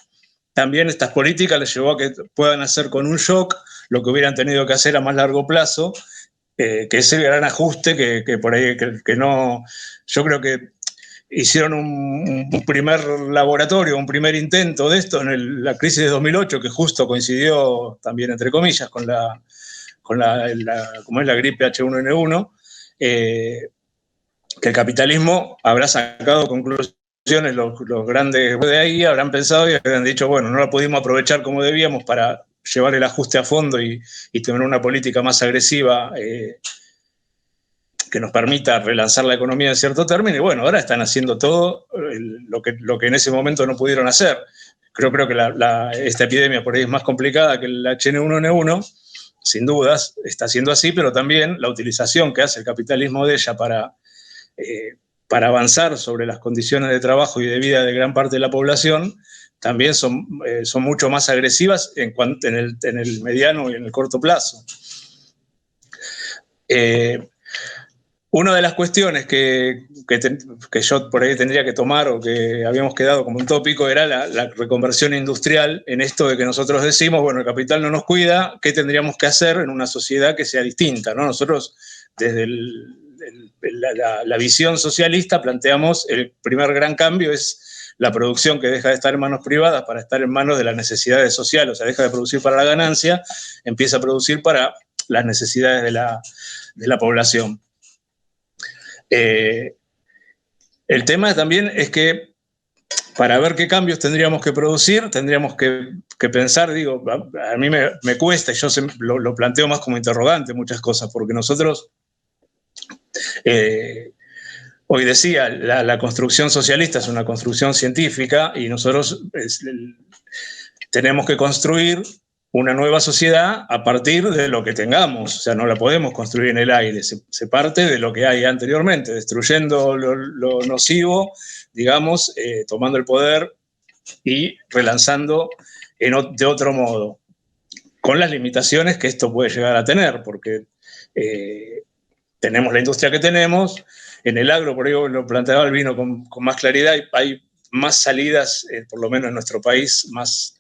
también estas políticas les llevó a que puedan hacer con un shock lo que hubieran tenido que hacer a más largo plazo, que es el gran ajuste que por ahí que no. Yo creo que hicieron un primer laboratorio, un primer intento de esto en la crisis de 2008, que justo coincidió también, entre comillas, con la como es la gripe H1N1, que el capitalismo habrá sacado conclusiones, los grandes de ahí habrán pensado y habrán dicho, bueno, no la pudimos aprovechar como debíamos para llevar el ajuste a fondo y tener una política más agresiva que nos permita relanzar la economía en cierto término, y bueno, ahora están haciendo todo lo que en ese momento no pudieron hacer. Creo que esta epidemia por ahí es más complicada que el H1N1, sin dudas, está siendo así, pero también la utilización que hace el capitalismo de ella para avanzar sobre las condiciones de trabajo y de vida de gran parte de la población, también son mucho más agresivas en el mediano y en el corto plazo. Una de las cuestiones que yo por ahí tendría que tomar o que habíamos quedado como un tópico era la reconversión industrial, en esto de que nosotros decimos, bueno, el capital no nos cuida, ¿qué tendríamos que hacer en una sociedad que sea distinta, ¿no? Nosotros, desde la visión socialista, planteamos el primer gran cambio es la producción que deja de estar en manos privadas para estar en manos de las necesidades sociales, o sea, deja de producir para la ganancia, empieza a producir para las necesidades de la población. El tema también es que para ver qué cambios tendríamos que producir, tendríamos que pensar, digo, a mí me cuesta, y yo lo planteo más como interrogante muchas cosas, porque nosotros, hoy decía, la construcción socialista es una construcción científica y nosotros tenemos que construir una nueva sociedad a partir de lo que tengamos, o sea, no la podemos construir en el aire, se parte de lo que hay anteriormente, destruyendo lo nocivo, digamos, tomando el poder y relanzando de otro modo, con las limitaciones que esto puede llegar a tener, porque tenemos la industria que tenemos, en el agro, por ahí lo planteaba Albino con más claridad, hay más salidas, por lo menos en nuestro país, más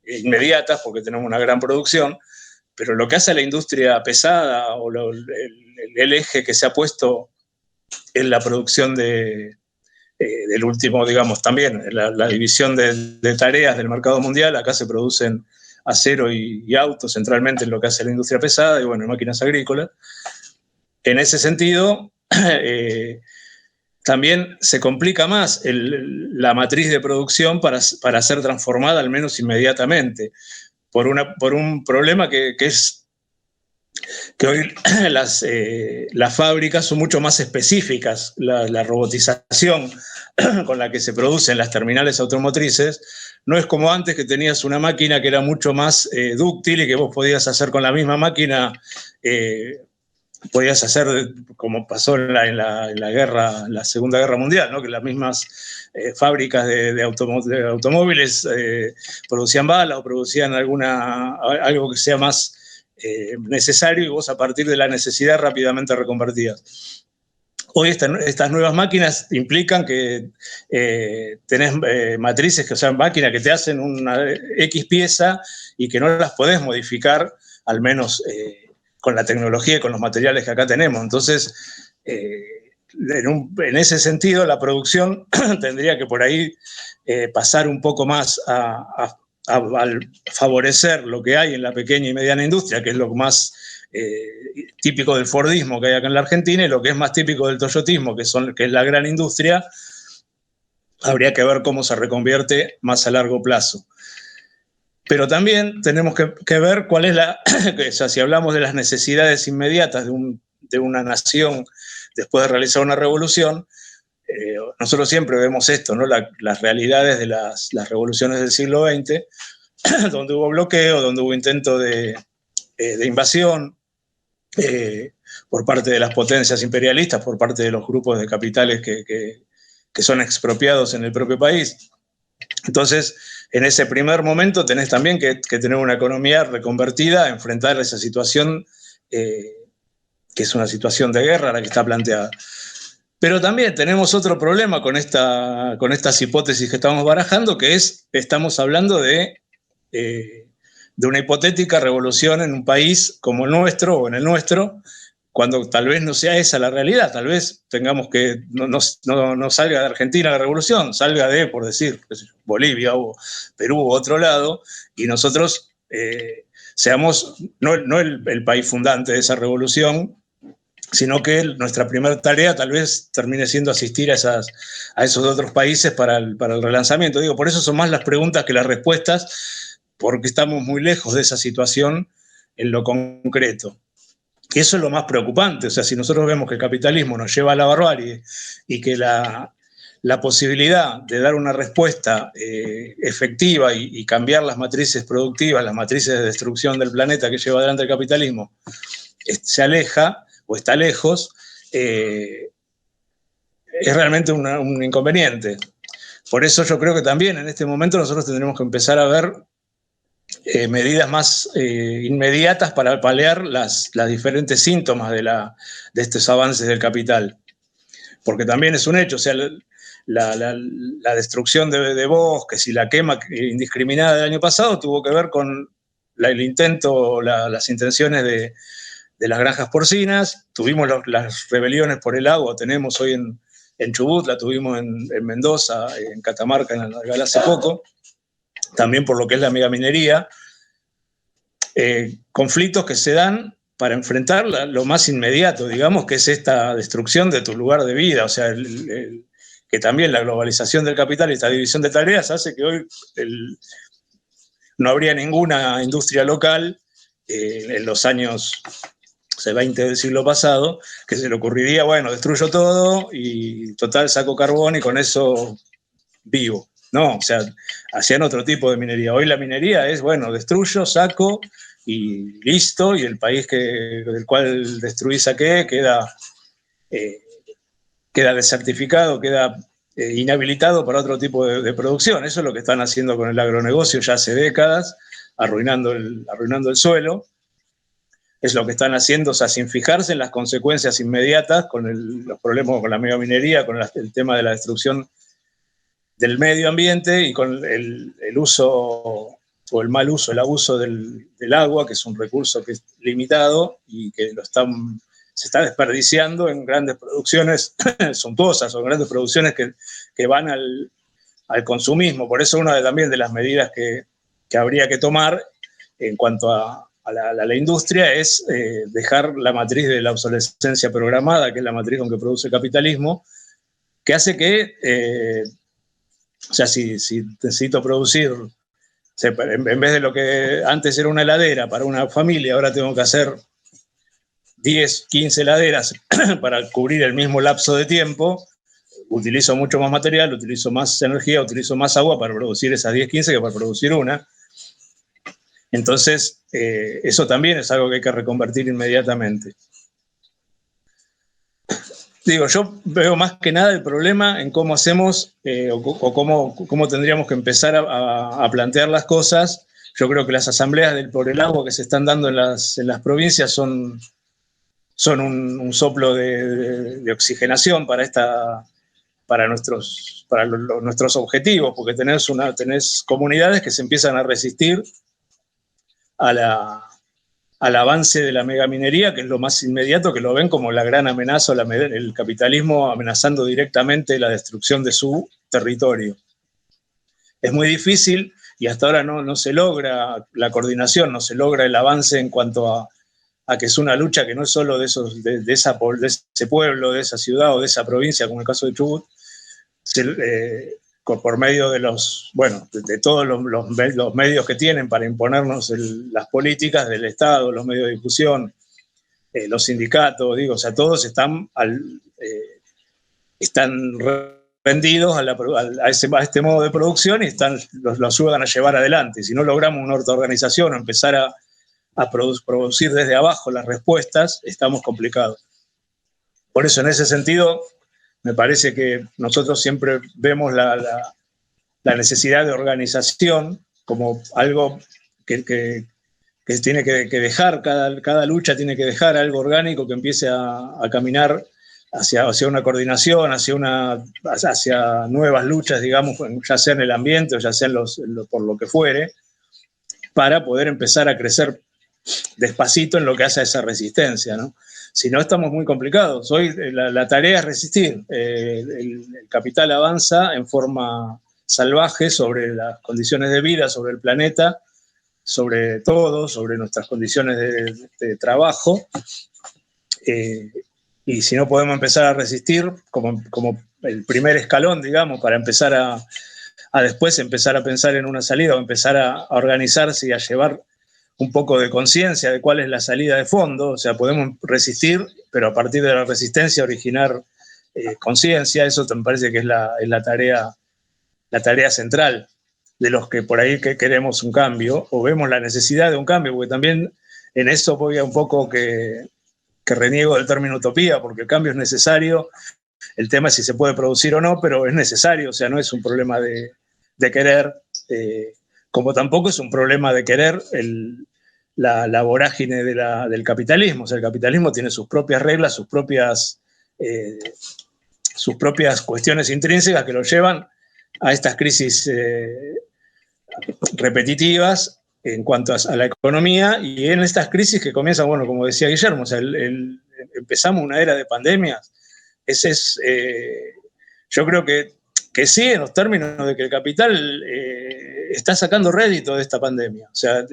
inmediatas, porque tenemos una gran producción, pero lo que hace a la industria pesada o el eje que se ha puesto en la producción del último, digamos, también la división de tareas del mercado mundial, acá se producen acero y autos centralmente en lo que hace la industria pesada y, bueno, máquinas agrícolas. En ese sentido, también se complica más la matriz de producción para ser transformada, al menos inmediatamente, por un problema que es que hoy las fábricas son mucho más específicas. La robotización con la que se producen las terminales automotrices no es como antes, que tenías una máquina que era mucho más dúctil y que vos podías hacer con la misma máquina, podías hacer como pasó en la Segunda Guerra Mundial, ¿no? Que las mismas fábricas de automóviles producían balas o producían algo que sea más necesario, y vos a partir de la necesidad rápidamente reconvertías. Hoy estas nuevas máquinas implican que tenés matrices, que, o sea, máquinas que te hacen una X pieza y que no las podés modificar, al menos con la tecnología y con los materiales que acá tenemos. Entonces, en ese sentido, la producción tendría que por ahí pasar un poco más a favorecer lo que hay en la pequeña y mediana industria, que es lo más típico del Fordismo que hay acá en la Argentina, y lo que es más típico del Toyotismo, que es la gran industria. Habría que ver cómo se reconvierte más a largo plazo. Pero también tenemos que ver cuál es o sea, si hablamos de las necesidades inmediatas de una nación después de realizar una revolución, nosotros siempre vemos esto, ¿no? Las realidades de las revoluciones del siglo XX, donde hubo bloqueo, donde hubo intento de invasión por parte de las potencias imperialistas, por parte de los grupos de capitales que son expropiados en el propio país. Entonces, en ese primer momento tenés también que tener una economía reconvertida a enfrentar esa situación, que es una situación de guerra la que está planteada. Pero también tenemos otro problema con estas hipótesis que estamos barajando, que estamos hablando de una hipotética revolución en un país como el nuestro o en el nuestro, cuando tal vez no sea esa la realidad. Tal vez tengamos que no salga de Argentina la revolución, salga de, por decir, Bolivia o Perú o otro lado, y nosotros seamos no el país fundante de esa revolución, sino que nuestra primera tarea tal vez termine siendo asistir a esos otros países para el relanzamiento. Digo, por eso son más las preguntas que las respuestas, porque estamos muy lejos de esa situación en lo concreto. Y eso es lo más preocupante. O sea, si nosotros vemos que el capitalismo nos lleva a la barbarie y que la posibilidad de dar una respuesta efectiva y cambiar las matrices productivas, las matrices de destrucción del planeta que lleva adelante el capitalismo, se aleja o está lejos, es realmente un inconveniente. Por eso yo creo que también en este momento nosotros tendremos que empezar a ver medidas más inmediatas para paliar las diferentes síntomas de estos avances del capital. Porque también es un hecho, o sea, la destrucción de bosques y la quema indiscriminada del año pasado tuvo que ver con el intento, las intenciones de las granjas porcinas. Tuvimos las rebeliones por el agua, tenemos hoy en Chubut, la tuvimos en Mendoza, en Catamarca, en Algal hace poco, también por lo que es la megaminería. Conflictos que se dan para enfrentar lo más inmediato, digamos, que es esta destrucción de tu lugar de vida. O sea, que también la globalización del capital y esta división de tareas hace que hoy no habría ninguna industria local en los años 20 del siglo pasado, que se le ocurriría, bueno, destruyo todo y total saco carbón y con eso vivo. No, o sea, hacían otro tipo de minería. Hoy la minería es, bueno, destruyo, saco y listo, y el país del cual destruí, saqué, queda desertificado, queda inhabilitado para otro tipo de producción. Eso es lo que están haciendo con el agronegocio ya hace décadas, arruinando el suelo. Es lo que están haciendo, o sea, sin fijarse en las consecuencias inmediatas, con los problemas con la megaminería, con el tema de la destrucción del medio ambiente y con el uso o el mal uso, el abuso del agua, que es un recurso que es limitado y que se está desperdiciando en grandes producciones suntuosas o grandes producciones que van al consumismo. Por eso una también de las medidas que habría que tomar en cuanto a la industria es dejar la matriz de la obsolescencia programada, que es la matriz con que produce el capitalismo, que hace que, o sea, si necesito producir, o sea, en vez de lo que antes era una heladera para una familia, ahora tengo que hacer 10, 15 heladeras para cubrir el mismo lapso de tiempo, utilizo mucho más material, utilizo más energía, utilizo más agua para producir esas 10, 15 que para producir una. Entonces, eso también es algo que hay que reconvertir inmediatamente. Digo, yo veo más que nada el problema en cómo hacemos o cómo tendríamos que empezar a plantear las cosas. Yo creo que las asambleas por el agua que se están dando en las provincias son son un soplo de oxigenación para nuestros objetivos, porque tenés comunidades que se empiezan a resistir al avance de la megaminería, que es lo más inmediato, que lo ven como la gran amenaza, el capitalismo amenazando directamente la destrucción de su territorio. Es muy difícil y hasta ahora no se logra la coordinación, no se logra el avance en cuanto a que es una lucha que no es solo de ese pueblo, de esa ciudad o de esa provincia, como el caso de Chubut, por medio de de todos los medios que tienen para imponernos las políticas del Estado, los medios de difusión, los sindicatos, o sea, todos están rendidos a este modo de producción y los ayudan a llevar adelante. Si no logramos una autoorganización o empezar a producir desde abajo las respuestas, estamos complicados. Por eso, en ese sentido, me parece que nosotros siempre vemos la necesidad de organización como algo que tiene que dejar, cada lucha tiene que dejar algo orgánico que empiece a caminar hacia una coordinación, hacia nuevas luchas, digamos, ya sea en el ambiente o ya sea por lo que fuere, para poder empezar a crecer despacito en lo que hace a esa resistencia, ¿no? Si no, estamos muy complicados. Hoy la tarea es resistir. El capital avanza en forma salvaje sobre las condiciones de vida, sobre el planeta, sobre todo, sobre nuestras condiciones de trabajo. Y si no podemos empezar a resistir, como el primer escalón, digamos, para empezar a después empezar a pensar en una salida o empezar a organizarse y a llevar un poco de conciencia de cuál es la salida de fondo. O sea, podemos resistir, pero a partir de la resistencia originar conciencia. Eso me parece que es la tarea central de los que por ahí que queremos un cambio o vemos la necesidad de un cambio, porque también en eso voy a un poco que reniego del término utopía, porque el cambio es necesario. El tema es si se puede producir o no, pero es necesario. O sea, no es un problema de querer, como tampoco es un problema de querer la vorágine del capitalismo. O sea, el capitalismo tiene sus propias reglas, sus propias cuestiones intrínsecas que lo llevan a estas crisis repetitivas en cuanto a la economía, y en estas crisis que comienzan, bueno, como decía Guillermo, o sea, empezamos una era de pandemias. Yo creo que sí, en los términos de que el capital está sacando rédito de esta pandemia. O sea,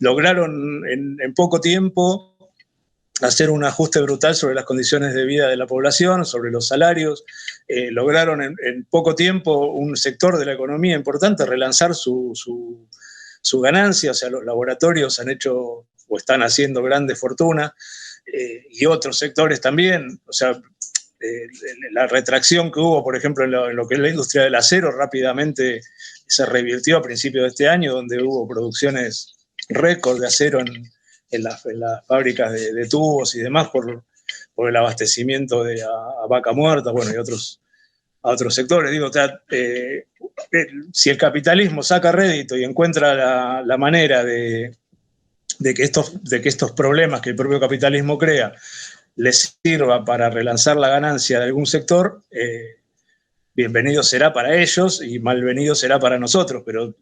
lograron en poco tiempo hacer un ajuste brutal sobre las condiciones de vida de la población, sobre los salarios. Lograron en poco tiempo un sector de la economía importante relanzar su ganancia. O sea, los laboratorios han hecho o están haciendo grandes fortunas, y otros sectores también. O sea, la retracción que hubo, por ejemplo, en lo que es la industria del acero, rápidamente se revirtió a principios de este año, donde hubo producciones récord de acero en las fábricas de tubos y demás por el abastecimiento a Vaca Muerta, bueno, y a otros sectores. Digo, si el capitalismo saca rédito y encuentra la manera de que estos problemas que el propio capitalismo crea les sirva para relanzar la ganancia de algún sector, bienvenido será para ellos y malvenido será para nosotros, pero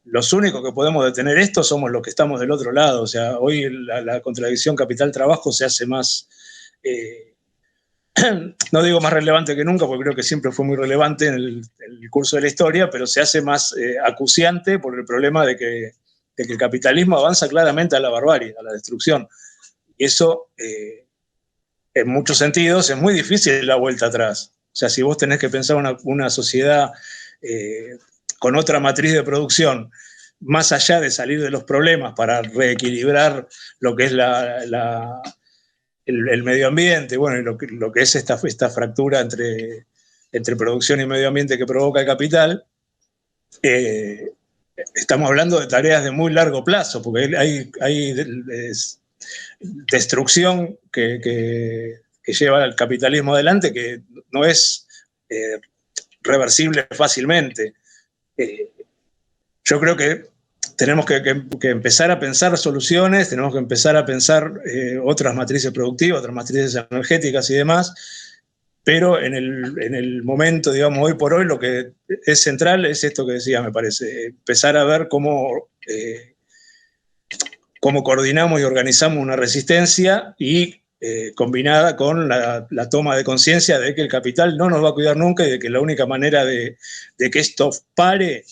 los únicos que podemos detener esto somos los que estamos del otro lado. O sea, hoy la contradicción capital-trabajo se hace más, no digo más relevante que nunca, porque creo que siempre fue muy relevante en el curso de la historia, pero se hace más acuciante por el problema de que el capitalismo avanza claramente a la barbarie, a la destrucción. Y eso, en muchos sentidos, es muy difícil la vuelta atrás. O sea, si vos tenés que pensar una sociedad con otra matriz de producción, más allá de salir de los problemas para reequilibrar lo que es el medio ambiente, bueno, y lo que es esta fractura entre producción y medio ambiente que provoca el capital, estamos hablando de tareas de muy largo plazo, porque hay destrucción que lleva al capitalismo adelante, que no es reversible fácilmente. Yo creo que tenemos que empezar a pensar soluciones, tenemos que empezar a pensar otras matrices productivas, otras matrices energéticas y demás, pero en el momento, digamos, hoy por hoy, lo que es central es esto que decía, me parece, empezar a ver cómo coordinamos y organizamos una resistencia y combinada con la toma de conciencia de que el capital no nos va a cuidar nunca y de que la única manera de que esto pare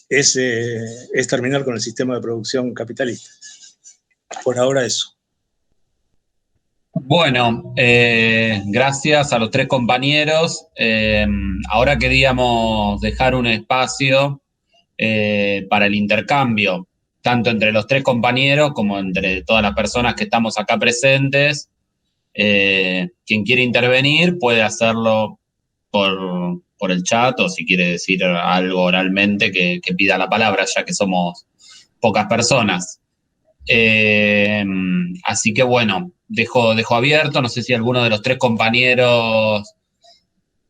es terminar con el sistema de producción capitalista. Por ahora eso. Bueno, gracias a los tres compañeros. Ahora queríamos dejar un espacio para el intercambio, tanto entre los tres compañeros como entre todas las personas que estamos acá presentes. Quien quiere intervenir puede hacerlo por el chat, o si quiere decir algo oralmente que pida la palabra, ya que somos pocas personas. Así que bueno, dejo abierto, no sé si alguno de los tres compañeros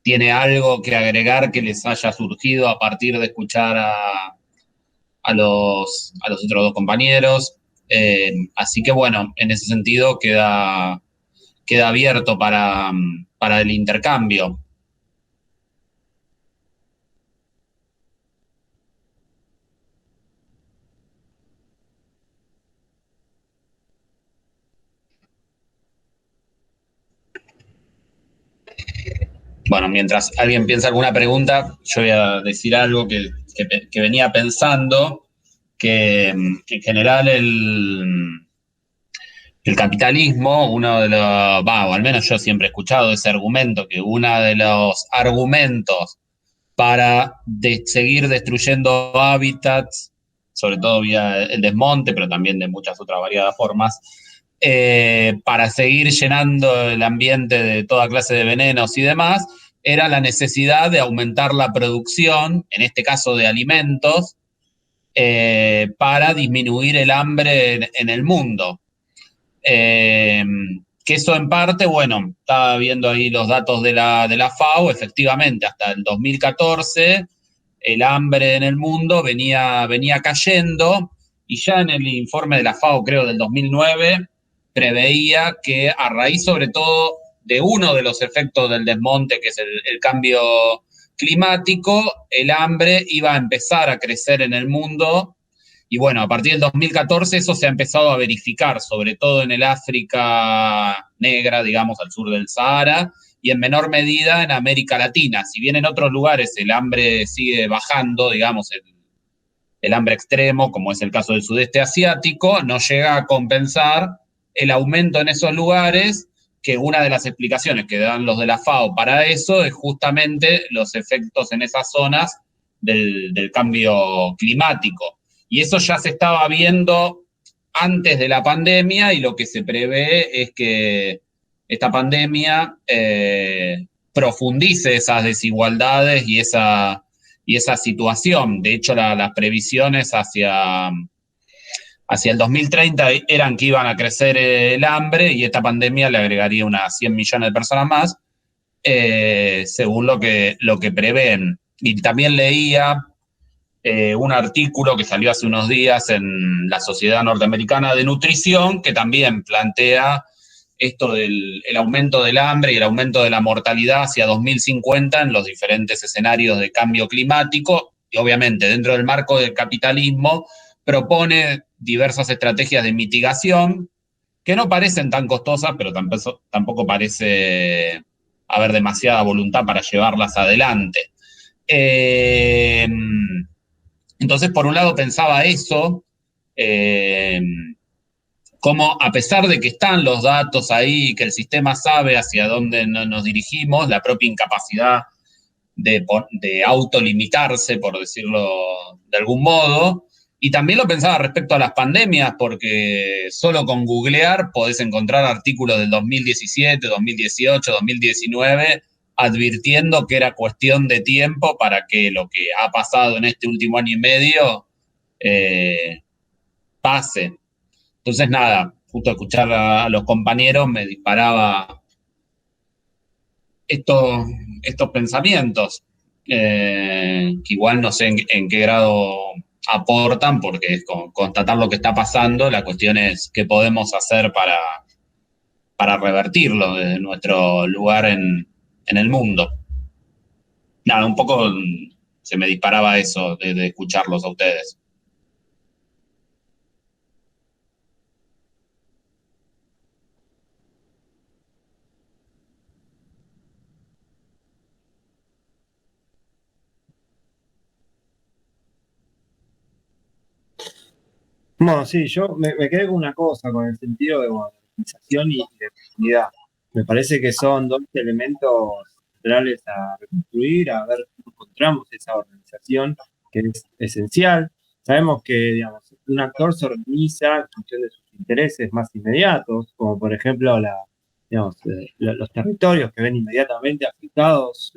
tiene algo que agregar que les haya surgido a partir de escuchar a los otros dos compañeros. Así que bueno, en ese sentido queda abierto para el intercambio. Bueno, mientras alguien piensa alguna pregunta, yo voy a decir algo que venía pensando, que en general el capitalismo, uno de los, o al menos yo siempre he escuchado ese argumento, que uno de los argumentos para seguir destruyendo hábitats, sobre todo vía el desmonte, pero también de muchas otras variadas formas, para seguir llenando el ambiente de toda clase de venenos y demás, era la necesidad de aumentar la producción, en este caso de alimentos, para disminuir el hambre en el mundo. Que eso en parte, bueno, estaba viendo ahí los datos de la FAO, efectivamente, hasta el 2014 el hambre en el mundo venía cayendo, y ya en el informe de la FAO, creo, del 2009, preveía que a raíz sobre todo de uno de los efectos del desmonte, que es el cambio climático, el hambre iba a empezar a crecer en el mundo. Y bueno, a partir del 2014 eso se ha empezado a verificar, sobre todo en el África negra, digamos, al sur del Sahara, y en menor medida en América Latina. Si bien en otros lugares el hambre sigue bajando, digamos, el hambre extremo, como es el caso del sudeste asiático, no llega a compensar el aumento en esos lugares, que una de las explicaciones que dan los de la FAO para eso es justamente los efectos en esas zonas del cambio climático. Y eso ya se estaba viendo antes de la pandemia, y lo que se prevé es que esta pandemia profundice esas desigualdades y esa situación. De hecho, las previsiones hacia el 2030 eran que iban a crecer el hambre, y esta pandemia le agregaría unas 100 millones de personas más, según lo que prevén. Y también leía un artículo que salió hace unos días en la Sociedad Norteamericana de Nutrición, que también plantea esto del el aumento del hambre y el aumento de la mortalidad hacia 2050 en los diferentes escenarios de cambio climático, y obviamente dentro del marco del capitalismo propone diversas estrategias de mitigación que no parecen tan costosas, pero tampoco parece haber demasiada voluntad para llevarlas adelante. Entonces, por un lado pensaba eso, como a pesar de que están los datos ahí, que el sistema sabe hacia dónde nos dirigimos, la propia incapacidad de autolimitarse, por decirlo de algún modo. Y también lo pensaba respecto a las pandemias, porque solo con googlear podés encontrar artículos del 2017, 2018, 2019, advirtiendo que era cuestión de tiempo para que lo que ha pasado en este último año y medio pase. Entonces, nada, justo escuchar a los compañeros me disparaba estos pensamientos, que igual no sé en qué grado aportan, porque es constatar lo que está pasando. La cuestión es qué podemos hacer para revertirlo desde nuestro lugar en el mundo. Nada, un poco se me disparaba eso de escucharlos a ustedes. Bueno, sí, yo me quedé con una cosa, con el sentido de modernización y de profundidad. Me parece que son dos elementos centrales a reconstruir, a ver cómo encontramos esa organización que es esencial. Sabemos que, digamos, un actor se organiza en función de sus intereses más inmediatos, como por ejemplo digamos, los territorios que ven inmediatamente afectados,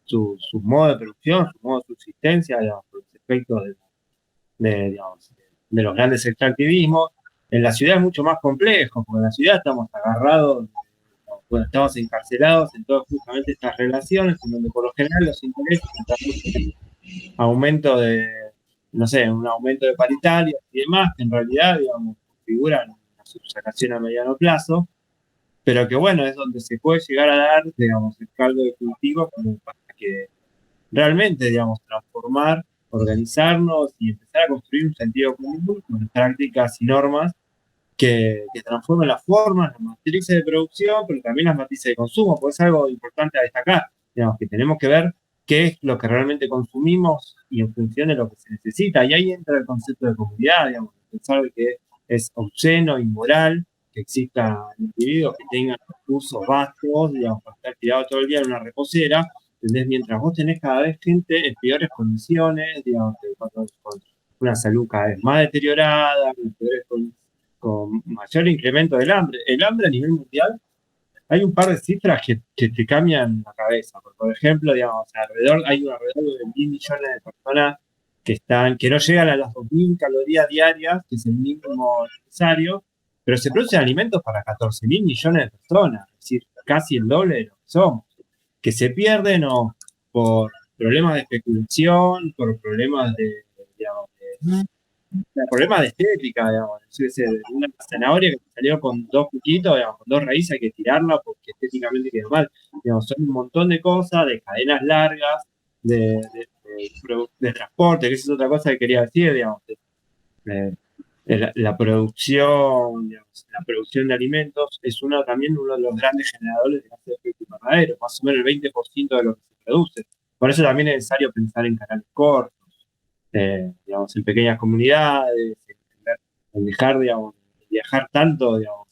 su modo de producción, su modo de subsistencia, digamos, por los efectos digamos, de los grandes extractivismos. En la ciudad es mucho más complejo, porque en la ciudad estamos agarrados, bueno, estamos encarcelados en todas justamente estas relaciones, en donde por lo general los intereses están aumento de, no sé, un aumento de paritarios y demás, que en realidad, digamos, configuran una subsanación a mediano plazo, pero que bueno, es donde se puede llegar a dar, digamos, el caldo de cultivo como para que realmente, digamos, transformar, organizarnos y empezar a construir un sentido común con prácticas y normas que transformen las formas, las matrices de producción, pero también las matrices de consumo, porque es algo importante a destacar, digamos, que tenemos que ver qué es lo que realmente consumimos y en función de lo que se necesita. Y ahí entra el concepto de comunidad, digamos, pensar de que es obsceno, inmoral, que existan individuos que tengan recursos vastos, digamos, para estar tirados todo el día en una reposera. ¿Entendés? Mientras vos tenés cada vez gente en peores condiciones, digamos, con una salud cada vez más deteriorada, con mayor incremento del hambre. El hambre a nivel mundial, hay un par de cifras que te cambian la cabeza. Por ejemplo, digamos, hay alrededor de 1.000 millones de personas que no llegan a las 2.000 calorías diarias, que es el mínimo necesario, pero se producen alimentos para 14.000 millones de personas, es decir, casi el doble de lo que somos, que se pierden o por problemas de especulación, por problemas digamos, problemas de estética, digamos. Una zanahoria que salió con dos piquitos, digamos, con dos raíces, hay que tirarla porque estéticamente queda mal. Digamos, son un montón de cosas, de cadenas largas, de transporte, que esa es otra cosa que quería decir, digamos. La producción, digamos, la producción de alimentos es también uno de los grandes generadores de gases de efecto invernadero, más o menos el 20% de lo que se produce. Por eso también es necesario pensar en canales cortos, digamos, en pequeñas comunidades, en dejar, digamos, de viajar tanto, digamos,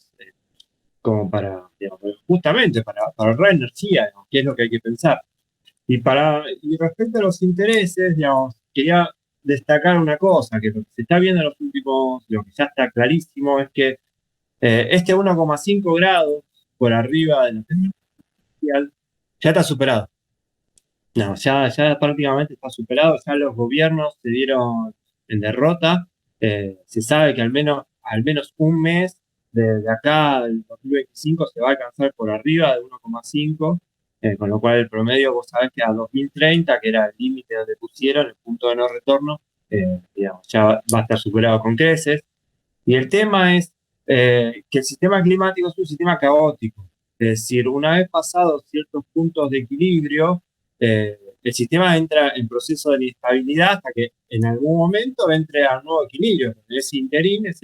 como para, digamos, justamente para ahorrar energía, digamos, que es lo que hay que pensar. Y respecto a los intereses, digamos, quería destacar una cosa, que lo que se está viendo en los últimos, lo que ya está clarísimo, es que este 1,5 grados por arriba de la temperatura ya está superado. No, ya prácticamente está superado, ya los gobiernos se dieron en derrota. Se sabe que al menos un mes de acá al 2025 se va a alcanzar por arriba de 1,5, con lo cual el promedio, vos sabés que a 2030, que era el límite donde pusieron, el punto de no retorno, digamos, ya va a estar superado con creces. Y el tema es que el sistema climático es un sistema caótico. Es decir, una vez pasados ciertos puntos de equilibrio, el sistema entra en proceso de inestabilidad hasta que en algún momento entre a un nuevo equilibrio. Ese interín es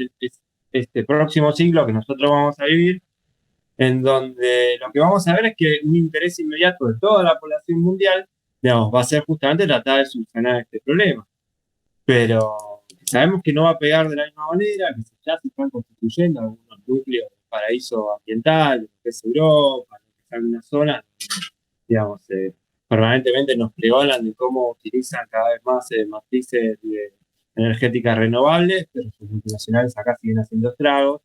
este próximo ciclo que nosotros vamos a vivir, en donde lo que vamos a ver es que un interés inmediato de toda la población mundial, digamos, va a ser justamente tratar de solucionar este problema. Pero sabemos que no va a pegar de la misma manera, que ya se están constituyendo algunos núcleos de paraíso ambiental, que es Europa, que es algunas zonas, digamos, permanentemente nos pregonan de cómo utilizan cada vez más matrices energéticas renovables, pero sus multinacionales acá siguen haciendo estragos.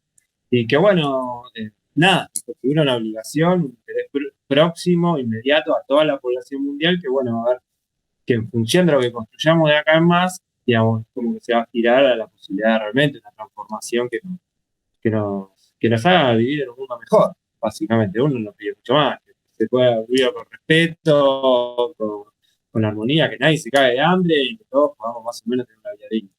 Y que bueno, nada, se configura una obligación, un interés próximo, inmediato a toda la población mundial, que bueno, a ver, que en función de lo que construyamos de acá en más, digamos, como que se va a girar a la posibilidad de realmente una transformación que nos haga vivir en un mundo mejor, básicamente. Uno no pide mucho más, que se pueda vivir con respeto, con armonía, que nadie se cague de hambre y que todos podamos más o menos tener una vida digna.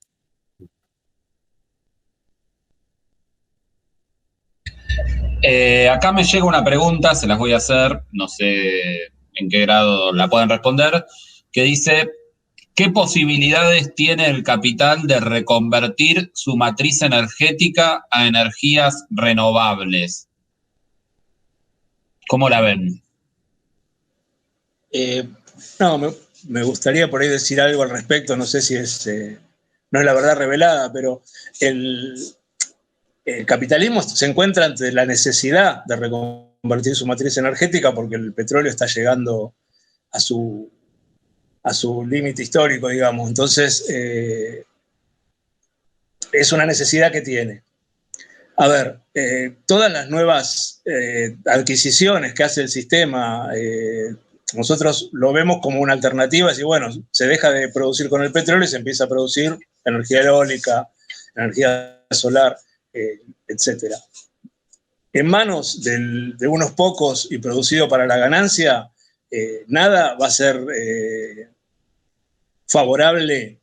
Acá me llega una pregunta, se las voy a hacer, no sé en qué grado la pueden responder, que dice, ¿qué posibilidades tiene el capital de reconvertir su matriz energética a energías renovables? ¿Cómo la ven? No, me gustaría por ahí decir algo al respecto, no sé si no es la verdad revelada, pero el capitalismo se encuentra ante la necesidad de reconvertir su matriz energética porque el petróleo está llegando a su límite histórico, digamos. Entonces, es una necesidad que tiene. A ver, todas las nuevas adquisiciones que hace el sistema, nosotros lo vemos como una alternativa, y bueno, se deja de producir con el petróleo y se empieza a producir energía eólica, energía solar, etcétera. En manos de unos pocos y producido para la ganancia, nada va a ser favorable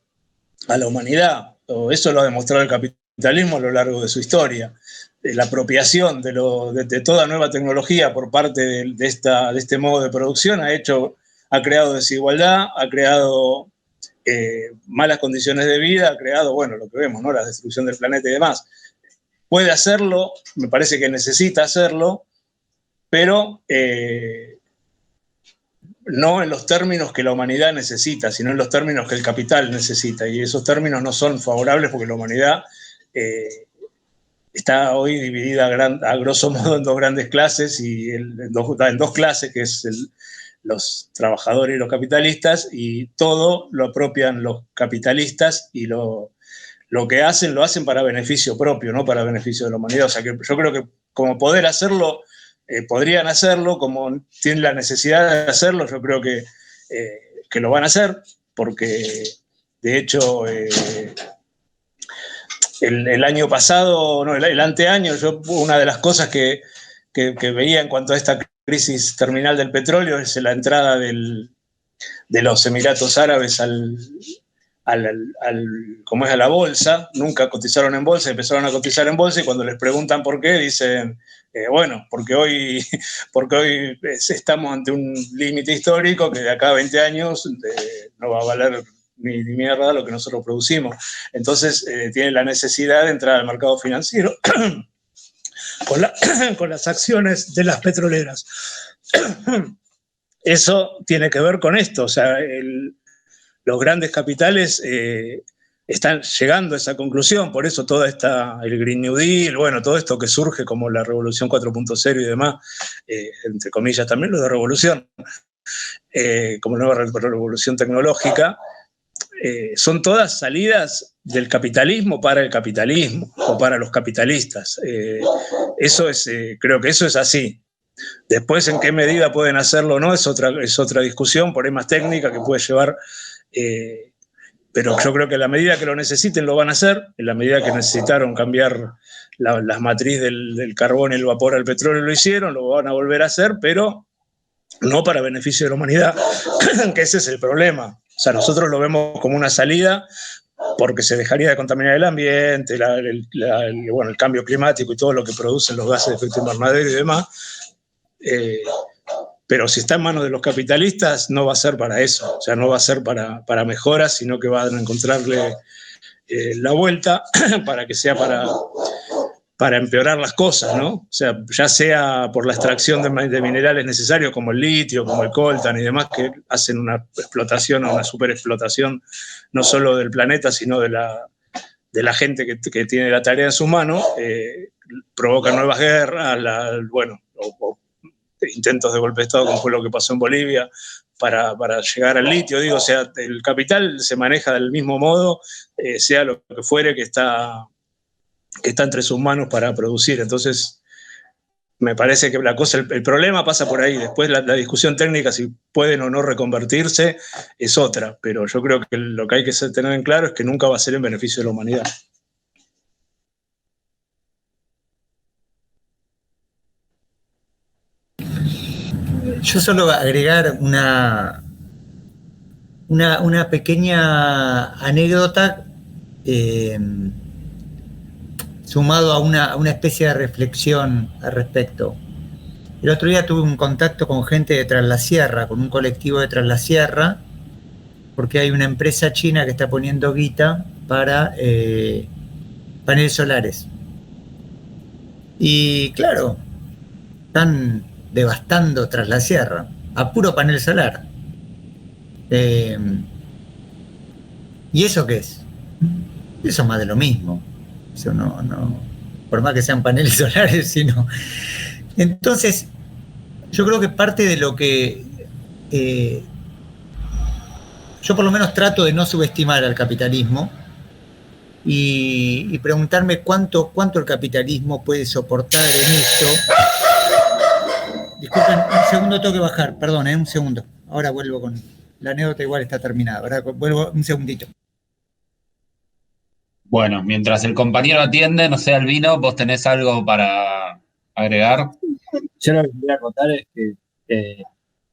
a la humanidad. Eso lo ha demostrado el capitalismo a lo largo de su historia. La apropiación de toda nueva tecnología por parte de este modo de producción ha creado desigualdad, ha creado malas condiciones de vida, ha creado, bueno, lo que vemos, ¿no? La destrucción del planeta y demás. Puede hacerlo, me parece que necesita hacerlo, pero no en los términos que la humanidad necesita, sino en los términos que el capital necesita. Y esos términos no son favorables porque la humanidad está hoy dividida a grosso modo en dos grandes clases, y en dos clases, que es los trabajadores y los capitalistas, y todo lo apropian los capitalistas y lo que hacen, lo hacen para beneficio propio, no para beneficio de la humanidad. O sea que yo creo que como poder hacerlo, podrían hacerlo, como tienen la necesidad de hacerlo, yo creo que lo van a hacer, porque de hecho el año pasado, no, el anteaño, una de las cosas que veía en cuanto a esta crisis terminal del petróleo es la entrada de los Emiratos Árabes a la bolsa. Nunca cotizaron en bolsa, empezaron a cotizar en bolsa, y cuando les preguntan por qué, dicen, bueno, porque hoy estamos ante un límite histórico que de acá a 20 años no va a valer ni mierda lo que nosotros producimos. Entonces tienen la necesidad de entrar al mercado financiero con las acciones de las petroleras. Eso tiene que ver con esto, o sea, los grandes capitales están llegando a esa conclusión, por eso el Green New Deal, bueno, todo esto que surge como la Revolución 4.0 y demás, entre comillas también lo de revolución, como nueva revolución tecnológica, son todas salidas del capitalismo para el capitalismo o para los capitalistas. Creo que eso es así. Después, en qué medida pueden hacerlo o no, es otra discusión, por ahí más técnica, que puede llevar, pero yo creo que en la medida que lo necesiten lo van a hacer, en la medida que necesitaron cambiar las matrices del carbón y el vapor al petróleo lo hicieron, lo van a volver a hacer, pero no para beneficio de la humanidad, que ese es el problema. O sea, nosotros lo vemos como una salida porque se dejaría de contaminar el ambiente, el cambio climático y todo lo que producen los gases de efecto invernadero y demás. Pero si está en manos de los capitalistas, no va a ser para eso, o sea, no va a ser para mejoras, sino que van a encontrarle la vuelta para que sea para empeorar las cosas, ¿no? O sea, ya sea por la extracción de minerales necesarios como el litio, como el coltan y demás, que hacen una explotación o una superexplotación no solo del planeta, sino de la gente que tiene la tarea en sus manos, provocan nuevas guerras, o intentos de golpe de Estado, como fue lo que pasó en Bolivia, para llegar al litio. Digo, o sea, el capital se maneja del mismo modo, sea lo que fuere que está entre sus manos para producir. Entonces, me parece que el problema pasa por ahí. Después la discusión técnica, si pueden o no reconvertirse, es otra. Pero yo creo que lo que hay que tener en claro es que nunca va a ser en beneficio de la humanidad. Yo solo agregar una pequeña anécdota. sumado a una especie de reflexión al respecto. El otro día tuve un contacto con gente de Tras la Sierra, con un colectivo de Tras la Sierra, porque hay una empresa china que está poniendo guita para paneles solares. Y claro, están devastando Tras la Sierra, a puro panel solar. ¿Y eso qué es? Eso es más de lo mismo. Eso no, por más que sean paneles solares, sino. Entonces, yo creo que parte de lo que yo por lo menos trato de no subestimar al capitalismo y preguntarme cuánto el capitalismo puede soportar en esto. Disculpen, un segundo, tengo que bajar, perdón, un segundo. Ahora vuelvo con la anécdota, igual está terminada. Ahora vuelvo un segundito. Bueno, mientras el compañero atiende, no sé, Albino, ¿vos tenés algo para agregar? Yo lo que quería contar es que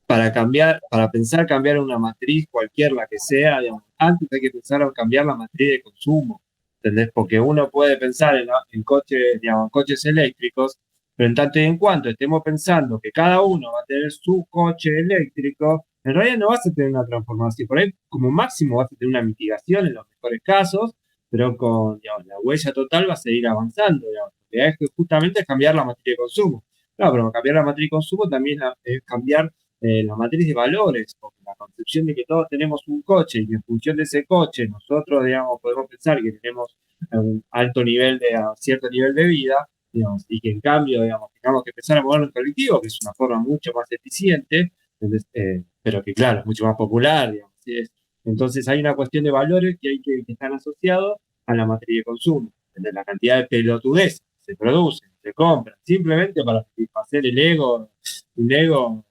para pensar cambiar una matriz, cualquier la que sea, digamos, antes hay que pensar en cambiar la matriz de consumo, ¿entendés? Porque uno puede pensar en coches, digamos, coches eléctricos, pero en tanto y en cuanto estemos pensando que cada uno va a tener su coche eléctrico, en realidad no vas a tener una transformación. Por ahí, como máximo, vas a tener una mitigación en los mejores casos, pero con, digamos, la huella total va a seguir avanzando, digamos, porque es que justamente es cambiar la matriz de consumo. Claro, pero cambiar la matriz de consumo también es cambiar la matriz de valores, porque la concepción de que todos tenemos un coche y en función de ese coche nosotros, digamos, podemos pensar que tenemos un alto nivel cierto nivel de vida, digamos, y que en cambio, digamos, tengamos que empezar a movernos en colectivo, que es una forma mucho más eficiente, pero que claro, es mucho más popular, digamos. Entonces hay una cuestión de valores que están asociados a la matriz de consumo, de la cantidad de pelotudeces que se producen, se compran, simplemente para satisfacer el ego, un ego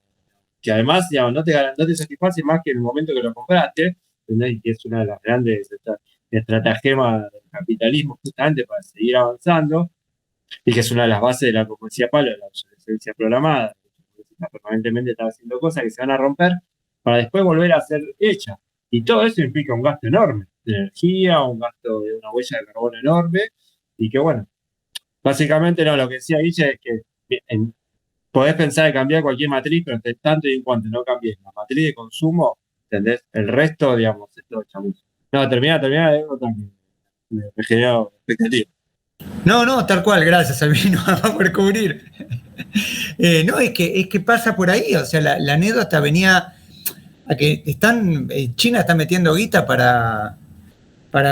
que además, digamos, no te satisface más que en el momento que lo compraste, ¿entendés? Y que es una de las grandes estratagemas del capitalismo justamente para seguir avanzando, y que es una de las bases de la, como decía Pablo, de la obsolescencia programada, permanentemente está haciendo cosas que se van a romper para después volver a ser hechas. Y todo eso implica un gasto enorme de energía, un gasto de una huella de carbono enorme, y que bueno, básicamente no, lo que decía Guille es que podés pensar en cambiar cualquier matriz, pero tanto y en cuanto no cambies la matriz de consumo, ¿entendés? El resto, digamos, es todo chamuzo. No, termina, me generó expectativa. No, tal cual, gracias, Albino, por cubrir. No, es que pasa por ahí, o sea, la anécdota venía a que China está metiendo guita para